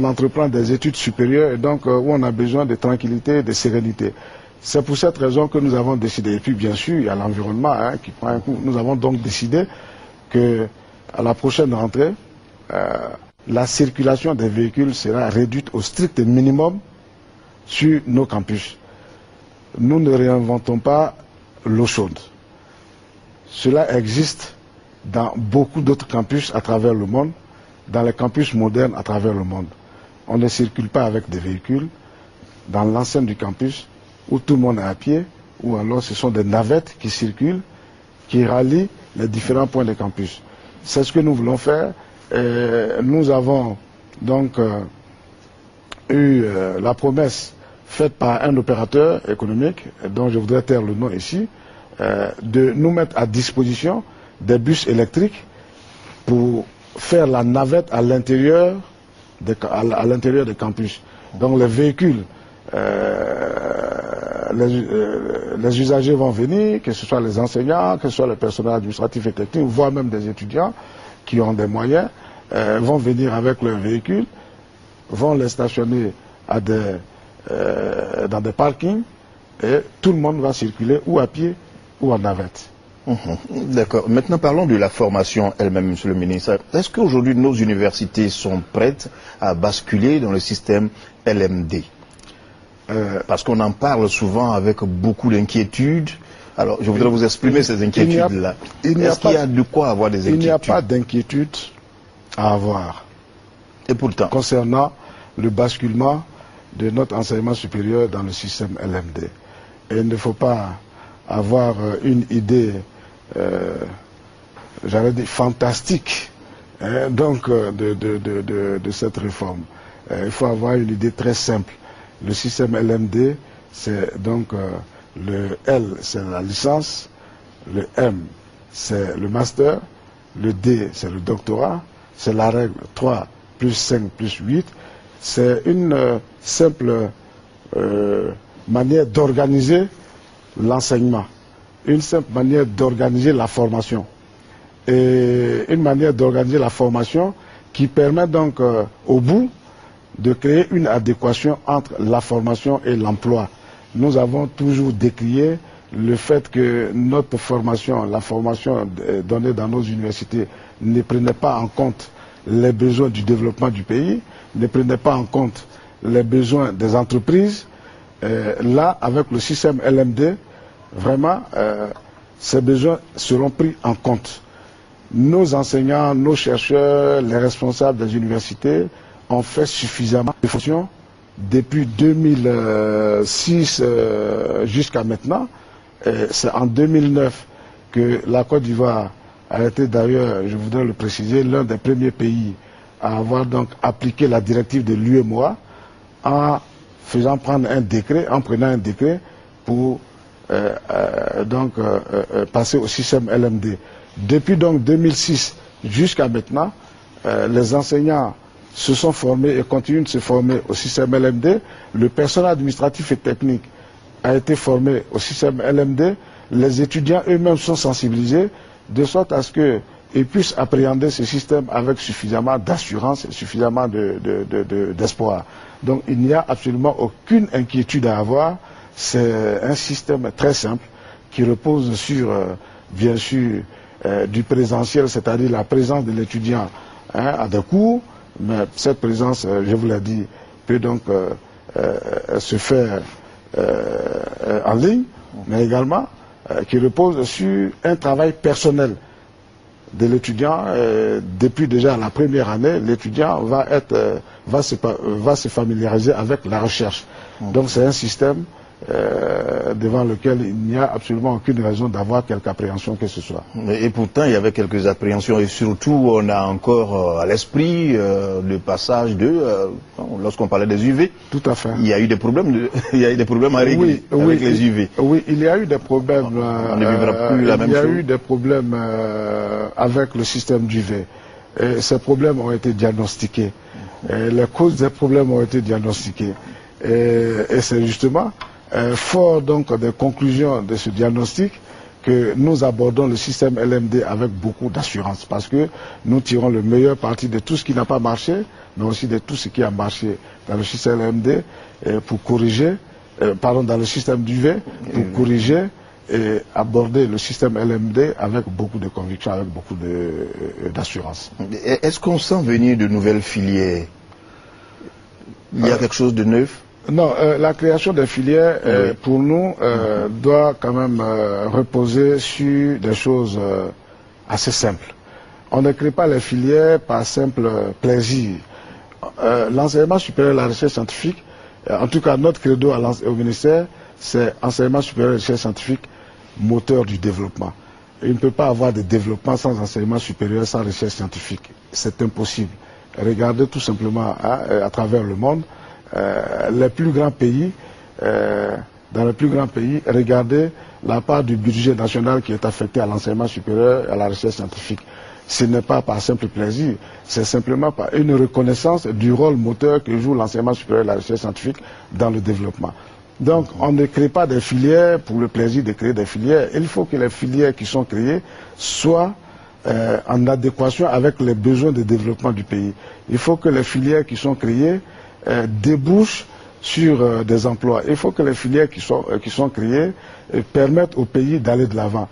entreprend des études supérieures et donc où on a besoin de tranquillité, de sérénité. C'est pour cette raison que nous avons décidé, et puis bien sûr il y a l'environnement qui prend un coup, nous avons donc décidé que à la prochaine rentrée, la circulation des véhicules sera réduite au strict minimum sur nos campus. Nous ne réinventons pas l'eau chaude. Cela existe dans beaucoup d'autres campus à travers le monde, dans les campus modernes à travers le monde. On ne circule pas avec des véhicules dans l'enceinte du campus où tout le monde est à pied, ou alors ce sont des navettes qui circulent, qui rallient les différents points de campus. C'est ce que nous voulons faire. Nous avons donc eu la promesse faite par un opérateur économique, dont je voudrais taire le nom ici, de nous mettre à disposition des bus électriques pour faire la navette à l'intérieur des campus. Donc les véhicules, les usagers vont venir, que ce soit les enseignants, que ce soit le personnel administratif et technique, voire même des étudiants, qui ont des moyens vont venir avec leurs véhicules, vont les stationner à dans des parkings et tout le monde va circuler ou à pied ou en navette. D'accord. Maintenant, parlons de la formation elle-même, Monsieur le ministre. Est-ce qu'aujourd'hui nos universités sont prêtes à basculer dans le système LMD? Parce qu'on en parle souvent avec beaucoup d'inquiétudes. Alors, je voudrais vous exprimer ces inquiétudes-là. Est-ce qu'il y a de quoi avoir des inquiétudes? Il n'y a pas d'inquiétude à avoir. Et pourtant, concernant le basculement de notre enseignement supérieur dans le système LMD. Et il ne faut pas avoir une idée, j'allais dire, fantastique de cette réforme. Il faut avoir une idée très simple. Le système LMD, c'est donc le L, c'est la licence, le M, c'est le master, le D, c'est le doctorat, c'est la règle 3 plus 5 plus 8. C'est une simple manière d'organiser l'enseignement, une simple manière d'organiser la formation. Et une manière d'organiser la formation qui permet donc au bout de créer une adéquation entre la formation et l'emploi. Nous avons toujours décrié le fait que notre formation, la formation donnée dans nos universités, ne prenait pas en compte les besoins du développement du pays, ne prenait pas en compte les besoins des entreprises. Là, avec le système LMD, vraiment, ces besoins seront pris en compte. Nos enseignants, nos chercheurs, les responsables des universités ont fait suffisamment de fonctions depuis 2006 jusqu'à maintenant. C'est en 2009 que la Côte d'Ivoire a été d'ailleurs, je voudrais le préciser, l'un des premiers pays à avoir donc appliqué la directive de l'UEMOA en faisant prendre un décret, en prenant un décret pour passer au système LMD. Depuis donc 2006 jusqu'à maintenant, les enseignants se sont formés et continuent de se former au système LMD. Le personnel administratif et technique a été formé au système LMD. Les étudiants eux-mêmes sont sensibilisés de sorte à ce qu'ils puissent appréhender ce système avec suffisamment d'assurance et suffisamment d'espoir. Donc il n'y a absolument aucune inquiétude à avoir. C'est un système très simple qui repose sur, bien sûr, du présentiel, c'est-à-dire la présence de l'étudiant à des cours. Mais cette présence, je vous l'ai dit, peut donc se faire en ligne, mais également qui repose sur un travail personnel de l'étudiant. Depuis déjà la première année, l'étudiant va se familiariser avec la recherche. Donc c'est un système devant lequel il n'y a absolument aucune raison d'avoir quelque appréhension que ce soit. Et pourtant, il y avait quelques appréhensions et surtout, on a encore à l'esprit le passage lorsqu'on parlait des UV. Tout à fait. Il y a eu des problèmes, il y a eu des problèmes à régler avec les UV. Oui, il y a eu des problèmes. On ne vivra plus la même chose. Il y a eu des problèmes avec le système d'UV. Ces problèmes ont été diagnostiqués. Les causes des problèmes ont été diagnostiquées. Et c'est justement fort donc des conclusions de ce diagnostic que nous abordons le système LMD avec beaucoup d'assurance, parce que nous tirons le meilleur parti de tout ce qui n'a pas marché, mais aussi de tout ce qui a marché dans le système LMD pour corriger, dans le système d'UV, pour corriger et aborder le système LMD avec beaucoup de conviction, avec beaucoup d'assurance. Est-ce qu'on sent venir de nouvelles filières? Il y a quelque chose de neuf? Non, la création des filières, pour nous, doit quand même reposer sur des choses assez simples. On ne crée pas les filières par simple plaisir. L'enseignement supérieur et la recherche scientifique, en tout cas notre credo au ministère, c'est enseignement supérieur et recherche scientifique, moteur du développement. Il ne peut pas avoir de développement sans enseignement supérieur, sans recherche scientifique. C'est impossible. Regardez tout simplement à travers le monde. Les plus grands pays, dans les plus grands pays, regardez la part du budget national qui est affecté à l'enseignement supérieur et à la recherche scientifique. Ce n'est pas par simple plaisir, c'est simplement par une reconnaissance du rôle moteur que joue l'enseignement supérieur et la recherche scientifique dans le développement. Donc on ne crée pas des filières pour le plaisir de créer des filières. Il faut que les filières qui sont créées soient en adéquation avec les besoins de développement du pays. Il faut que les filières qui sont créées débouchent sur des emplois. Il faut que les filières qui sont créées permettent au pays d'aller de l'avant.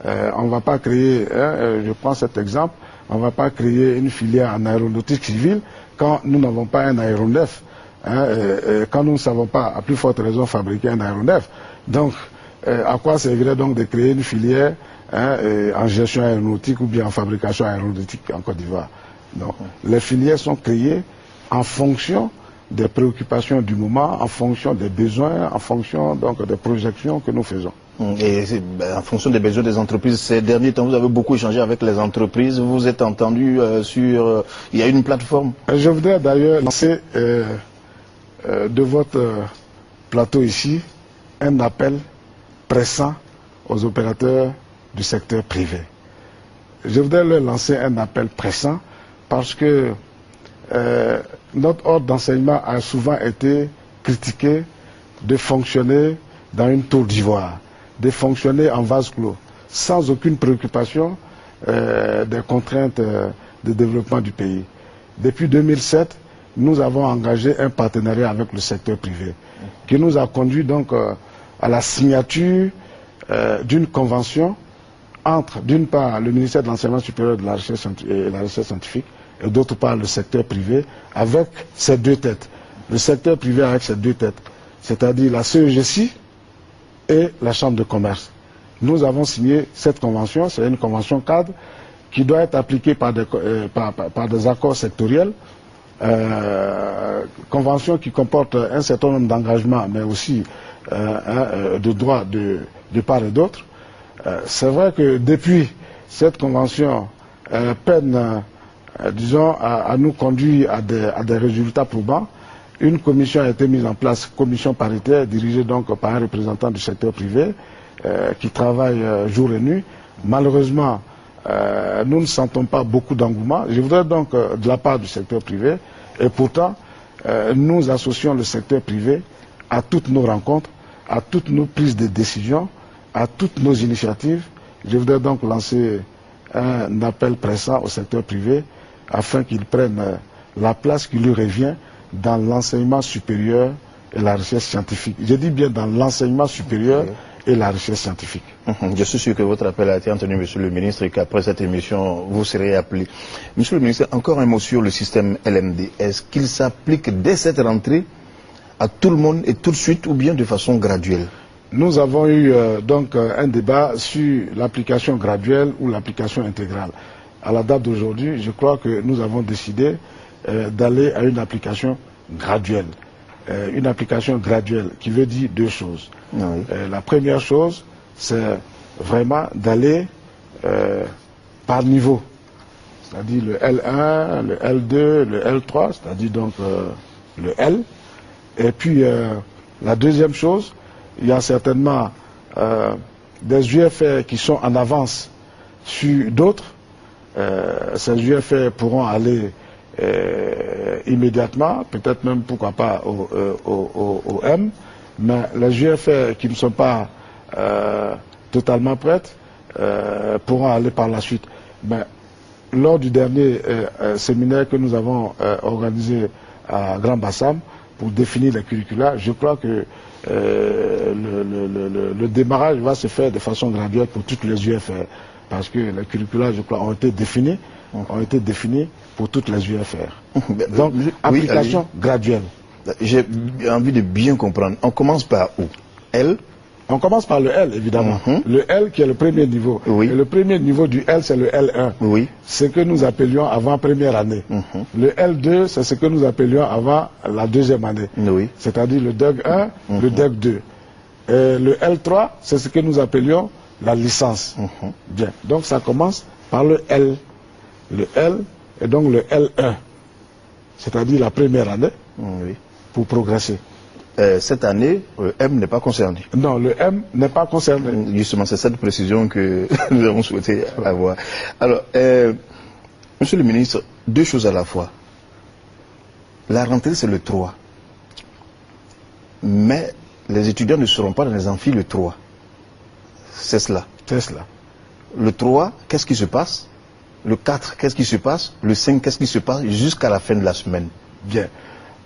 On ne va pas créer, je prends cet exemple, on ne va pas créer une filière en aéronautique civile quand nous n'avons pas un aéronef, quand nous ne savons pas, à plus forte raison, fabriquer un aéronef. Donc, à quoi servirait donc de créer une filière en gestion aéronautique ou bien en fabrication aéronautique en Côte d'Ivoire? Donc, les filières sont créées en fonction des préoccupations du moment, en fonction des besoins, en fonction donc des projections que nous faisons. Et en fonction des besoins des entreprises, ces derniers temps, vous avez beaucoup échangé avec les entreprises, vous vous êtes entendu sur... il y a une plateforme. Je voudrais d'ailleurs lancer de votre plateau ici un appel pressant aux opérateurs du secteur privé. Je voudrais leur lancer un appel pressant parce que notre ordre d'enseignement a souvent été critiqué de fonctionner dans une tour d'ivoire, de fonctionner en vase clos, sans aucune préoccupation des contraintes de développement du pays. Depuis 2007, nous avons engagé un partenariat avec le secteur privé, qui nous a conduit donc à la signature d'une convention entre, d'une part, le ministère de l'Enseignement supérieur de la Recherche et la Recherche scientifique, et d'autre part, le secteur privé, avec ces deux têtes. Le secteur privé avec ces deux têtes, c'est-à-dire la CEGESI et la Chambre de commerce. Nous avons signé cette convention, c'est une convention cadre qui doit être appliquée par des accords sectoriels, convention qui comporte un certain nombre d'engagements, mais aussi de droits de part et d'autre. C'est vrai que depuis cette convention peine, disons, à nous conduire à des résultats probants. Une commission a été mise en place, commission paritaire, dirigée donc par un représentant du secteur privé, qui travaille jour et nuit. Malheureusement, nous ne sentons pas beaucoup d'engouement. Je voudrais donc, de la part du secteur privé, et pourtant, nous associons le secteur privé à toutes nos rencontres, à toutes nos prises de décision, à toutes nos initiatives. Je voudrais donc lancer un appel pressant au secteur privé afin qu'il prenne la place qui lui revient dans l'enseignement supérieur et la recherche scientifique. Je dis bien dans l'enseignement supérieur et la recherche scientifique. Je suis sûr que votre appel a été entendu, Monsieur le ministre, et qu'après cette émission, vous serez appelé. Monsieur le ministre, encore un mot sur le système LMD. Est-ce qu'il s'applique dès cette rentrée à tout le monde et tout de suite, ou bien de façon graduelle? Nous avons eu donc un débat sur l'application graduelle ou l'application intégrale. À la date d'aujourd'hui, je crois que nous avons décidé d'aller à une application graduelle. Une application graduelle qui veut dire deux choses. Oui. La première chose, c'est vraiment d'aller par niveau. C'est-à-dire le L1, le L2, le L3, c'est-à-dire donc le L. Et puis la deuxième chose, il y a certainement des UFR qui sont en avance sur d'autres. Ces UFR pourront aller immédiatement, peut-être même pourquoi pas au M, mais les UFR qui ne sont pas totalement prêtes pourront aller par la suite. Mais lors du dernier séminaire que nous avons organisé à Grand Bassam pour définir les curricula, je crois que le démarrage va se faire de façon graduelle pour toutes les UFR, parce que les curricula, je crois, ont été définis pour toutes les UFR. Donc, application graduelle. J'ai envie de bien comprendre. On commence par où? L? On commence par le L, évidemment. Le L qui est le premier niveau. Oui. Et le premier niveau du L, c'est le L1. Oui. Ce que nous appelions avant première année. Le L2, c'est ce que nous appelions avant la deuxième année. Oui. C'est-à-dire le DEG 1, le DEG 2. Et le L3, c'est ce que nous appelions la licence. Bien. Donc ça commence par le L. Le L et donc le L1. C'est-à-dire la première année pour progresser. Cette année, le M n'est pas concerné. Non, le M n'est pas concerné. Justement, c'est cette précision que nous avons souhaité avoir. Alors, Monsieur le ministre, deux choses à la fois. La rentrée, c'est le 3. Mais les étudiants ne seront pas dans les amphis le 3. C'est cela. C'est cela. Le 3, qu'est-ce qui se passe? Le 4, qu'est-ce qui se passe? Le 5, qu'est-ce qui se passe jusqu'à la fin de la semaine? Bien.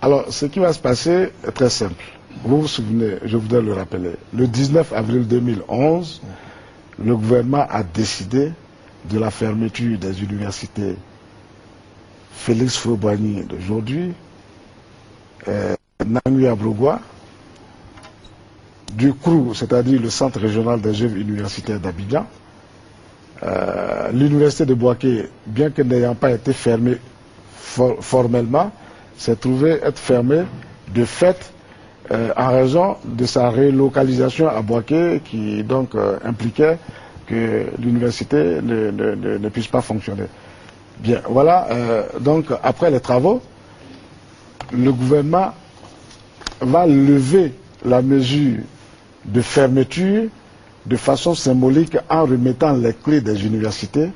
Alors, ce qui va se passer est très simple. Vous vous souvenez, je voudrais le rappeler, le 19 avril 2011, le gouvernement a décidé de la fermeture des universités Félix Houphouët-Boigny d'aujourd'hui, Nangui Abrogwa, du CRU, c'est-à-dire le Centre régional des œuvres universitaires d'Abidjan, l'université de Bouaké, bien que n'ayant pas été fermée formellement, s'est trouvée être fermée de fait en raison de sa relocalisation à Bouaké qui donc impliquait que l'université ne puisse pas fonctionner. Bien, voilà, donc après les travaux, le gouvernement va lever la mesure de fermeture de façon symbolique en remettant les clés des universités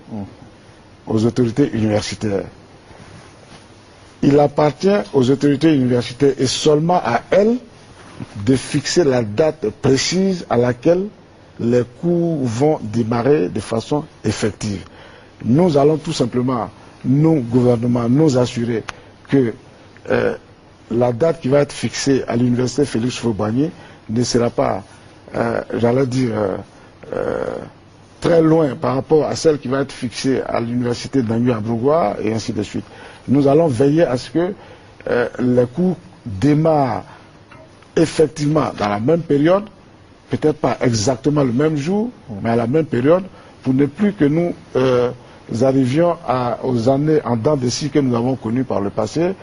aux autorités universitaires. Il appartient aux autorités universitaires et seulement à elles de fixer la date précise à laquelle les cours vont démarrer de façon effective. Nous allons tout simplement, nous, gouvernement, nous assurer que la date qui va être fixée à l'université Félix Houphouët-Boigny ne sera pas, j'allais dire, très loin par rapport à celle qui va être fixée à l'université d'Nangui Abrogwa et ainsi de suite. Nous allons veiller à ce que les cours démarrent effectivement dans la même période, peut-être pas exactement le même jour, mais à la même période, pour ne plus que nous arrivions aux années en dents de scie que nous avons connues par le passé,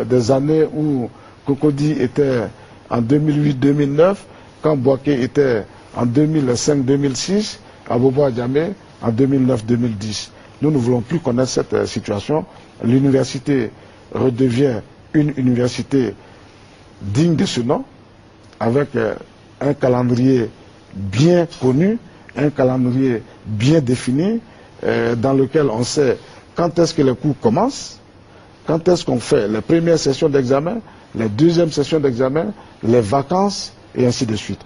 des années où Cocody était en 2008-2009, quand Bouaké était en 2005-2006, Abobo Djamé en 2009-2010. Nous ne voulons plus connaître cette situation. L'université redevient une université digne de ce nom, avec un calendrier bien connu, un calendrier bien défini, dans lequel on sait quand est-ce que les cours commencent, quand est-ce qu'on fait les premières sessions d'examen, les deuxièmes sessions d'examen, les vacances, et ainsi de suite.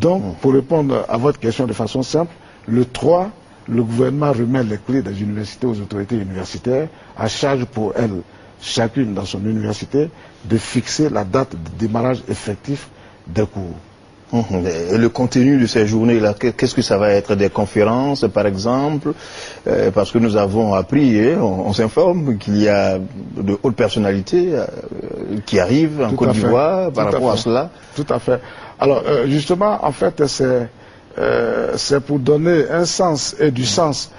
Donc, pour répondre à votre question de façon simple, le 3, le gouvernement remet les clés des universités aux autorités universitaires, à charge pour elles, chacune dans son université, de fixer la date de démarrage effectif des cours. Et le contenu de ces journées-là, qu'est-ce que ça va être? Des conférences, par exemple? Parce que nous avons appris, on s'informe qu'il y a de hautes personnalités qui arrivent en Côte d'Ivoire par rapport à cela. Tout à fait. Alors, justement, en fait, c'est pour donner un sens et du sens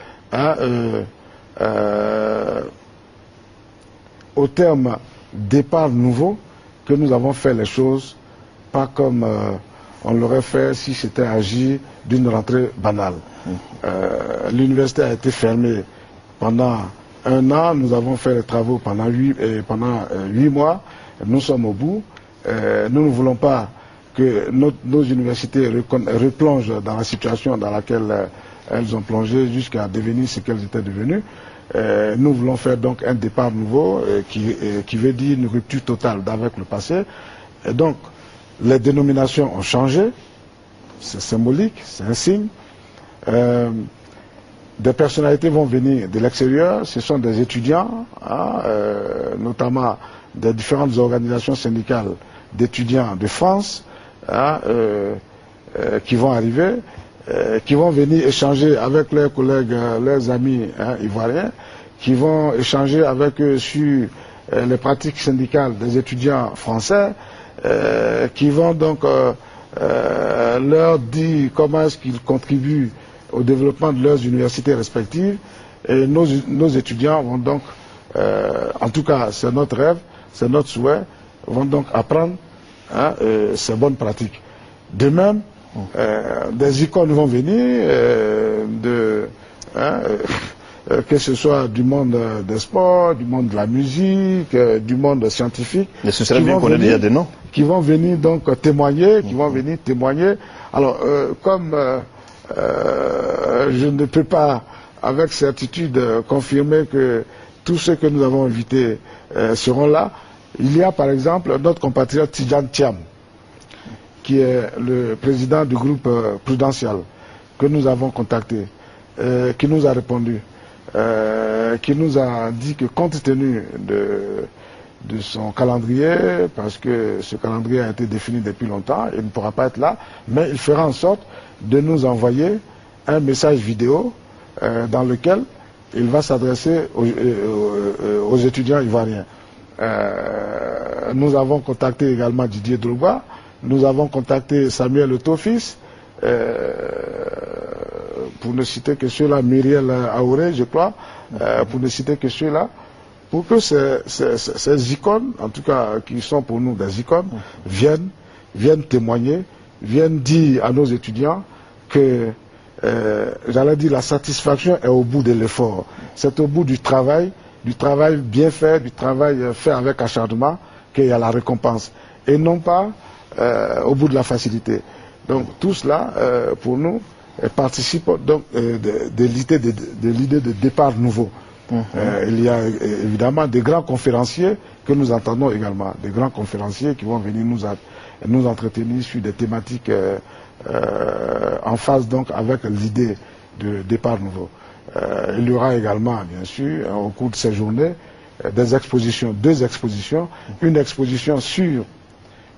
au terme départ nouveau que nous avons fait les choses, pas comme on l'aurait fait si c'était agi d'une rentrée banale. L'université a été fermée pendant 1 an, nous avons fait les travaux pendant 8 mois, nous sommes au bout. Nous ne voulons pas que nos universités replongent dans la situation dans laquelle elles ont plongé jusqu'à devenir ce qu'elles étaient devenues. Nous voulons faire donc un départ nouveau qui veut dire une rupture totale avec le passé. Et donc, les dénominations ont changé, c'est symbolique, c'est un signe. Des personnalités vont venir de l'extérieur, ce sont des étudiants, notamment des différentes organisations syndicales d'étudiants de France, qui vont arriver, qui vont venir échanger avec leurs collègues, leurs amis ivoiriens, qui vont échanger avec eux sur les pratiques syndicales des étudiants français, qui vont donc leur dire comment est-ce qu'ils contribuent au développement de leurs universités respectives. Et nos étudiants vont donc, en tout cas c'est notre rêve, c'est notre souhait, vont donc apprendre ces bonnes pratiques. De même, des icônes vont venir, que ce soit du monde des sports, du monde de la musique, du monde scientifique. Mais ce serait bien qu'on ait déjà des noms. Qui vont venir donc témoigner, Alors, comme je ne peux pas avec certitude confirmer que tous ceux que nous avons invités seront là, il y a par exemple notre compatriote Tidjane Thiam, qui est le président du groupe Prudential, que nous avons contacté, qui nous a répondu. qui nous a dit que compte tenu de son calendrier, parce que ce calendrier a été défini depuis longtemps, il ne pourra pas être là, mais il fera en sorte de nous envoyer un message vidéo dans lequel il va s'adresser aux étudiants ivoiriens. Nous avons contacté également Didier Drogba, nous avons contacté Samuel Etofis, pour ne citer que ceux-là, Myriel Aouré, je crois, pour ne citer que ceux-là, pour que ces icônes, en tout cas qui sont pour nous des icônes, viennent témoigner, viennent dire à nos étudiants que, j'allais dire, la satisfaction est au bout de l'effort. C'est au bout du travail bien fait, du travail fait avec acharnement, qu'il y a la récompense. Et non pas au bout de la facilité. Donc tout cela, pour nous, participe donc de l'idée de départ nouveau. Il y a évidemment des grands conférenciers que nous entendons également, des grands conférenciers qui vont venir nous entretenir sur des thématiques en phase donc avec l'idée de départ nouveau. Il y aura également, bien sûr, au cours de ces journées, des expositions, deux expositions, une exposition sur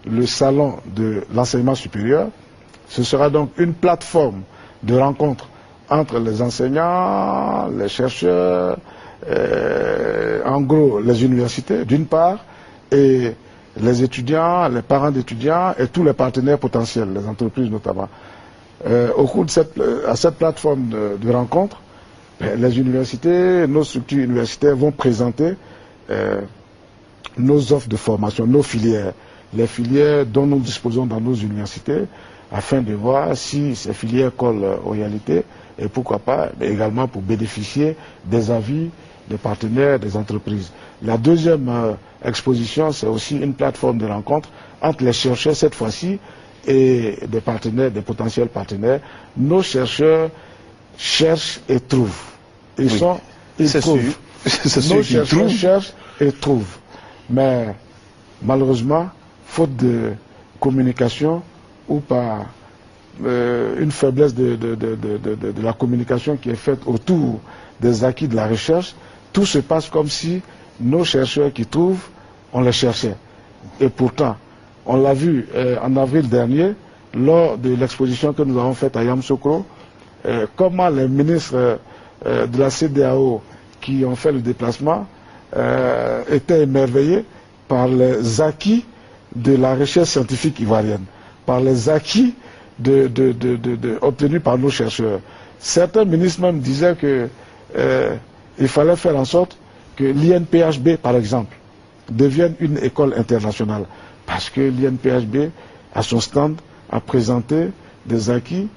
le salon de l'enseignement supérieur. Ce sera donc une plateforme de rencontre entre les enseignants, les chercheurs, en gros les universités d'une part, et les étudiants, les parents d'étudiants et tous les partenaires potentiels, les entreprises notamment. Au cours de cette plateforme de rencontre, les universités, nos structures universitaires vont présenter nos offres de formation, nos filières, les filières dont nous disposons dans nos universités, afin de voir si ces filières collent aux réalités et pourquoi pas également pour bénéficier des avis des partenaires, des entreprises. La deuxième exposition, c'est aussi une plateforme de rencontre entre les chercheurs cette fois-ci et des partenaires, des potentiels partenaires. Nos chercheurs cherchent et trouvent. Ils trouvent. Nos chercheurs cherchent et trouvent. Mais malheureusement, faute de communication ou par une faiblesse de la communication qui est faite autour des acquis de la recherche, tout se passe comme si nos chercheurs qui trouvent, on les cherchait. Et pourtant, on l'a vu en avril dernier, lors de l'exposition que nous avons faite à Yamoussoukro, comment les ministres de la CEDEAO qui ont fait le déplacement étaient émerveillés par les acquis de la recherche scientifique ivoirienne, par les acquis obtenus par nos chercheurs. Certains ministres même disaient qu'il fallait faire en sorte que l'INPHB, par exemple, devienne une école internationale. Parce que l'INPHB, à son stand, a présenté des acquis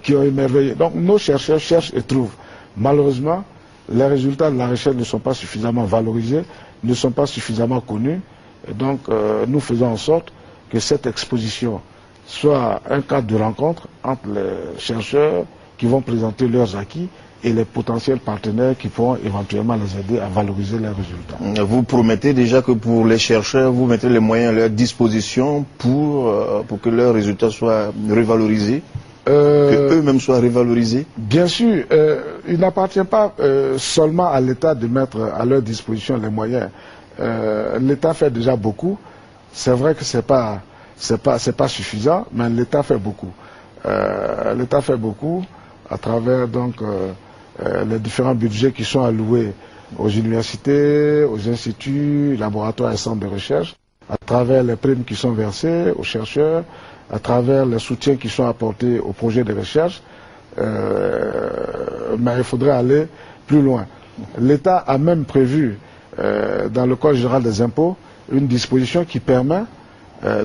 qui ont émerveillé. Donc nos chercheurs cherchent et trouvent. Malheureusement, les résultats de la recherche ne sont pas suffisamment valorisés, ne sont pas suffisamment connus. Et donc nous faisons en sorte que cette exposition soit un cadre de rencontre entre les chercheurs qui vont présenter leurs acquis et les potentiels partenaires qui pourront éventuellement les aider à valoriser leurs résultats. Vous promettez déjà que pour les chercheurs, vous mettez les moyens à leur disposition pour que leurs résultats soient revalorisés, que eux-mêmes soient revalorisés? Bien sûr, il n'appartient pas seulement à l'État de mettre à leur disposition les moyens. L'État fait déjà beaucoup. C'est vrai que c'est pas suffisant, mais l'État fait beaucoup. L'État fait beaucoup à travers donc les différents budgets qui sont alloués aux universités, aux instituts, laboratoires et centres de recherche, à travers les primes qui sont versées aux chercheurs, à travers les soutiens qui sont apportés aux projets de recherche. Mais il faudrait aller plus loin. L'État a même prévu dans le Code général des impôts une disposition qui permet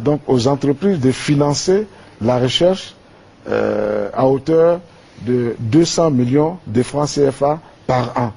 donc aux entreprises de financer la recherche à hauteur de 200 millions de francs CFA par an.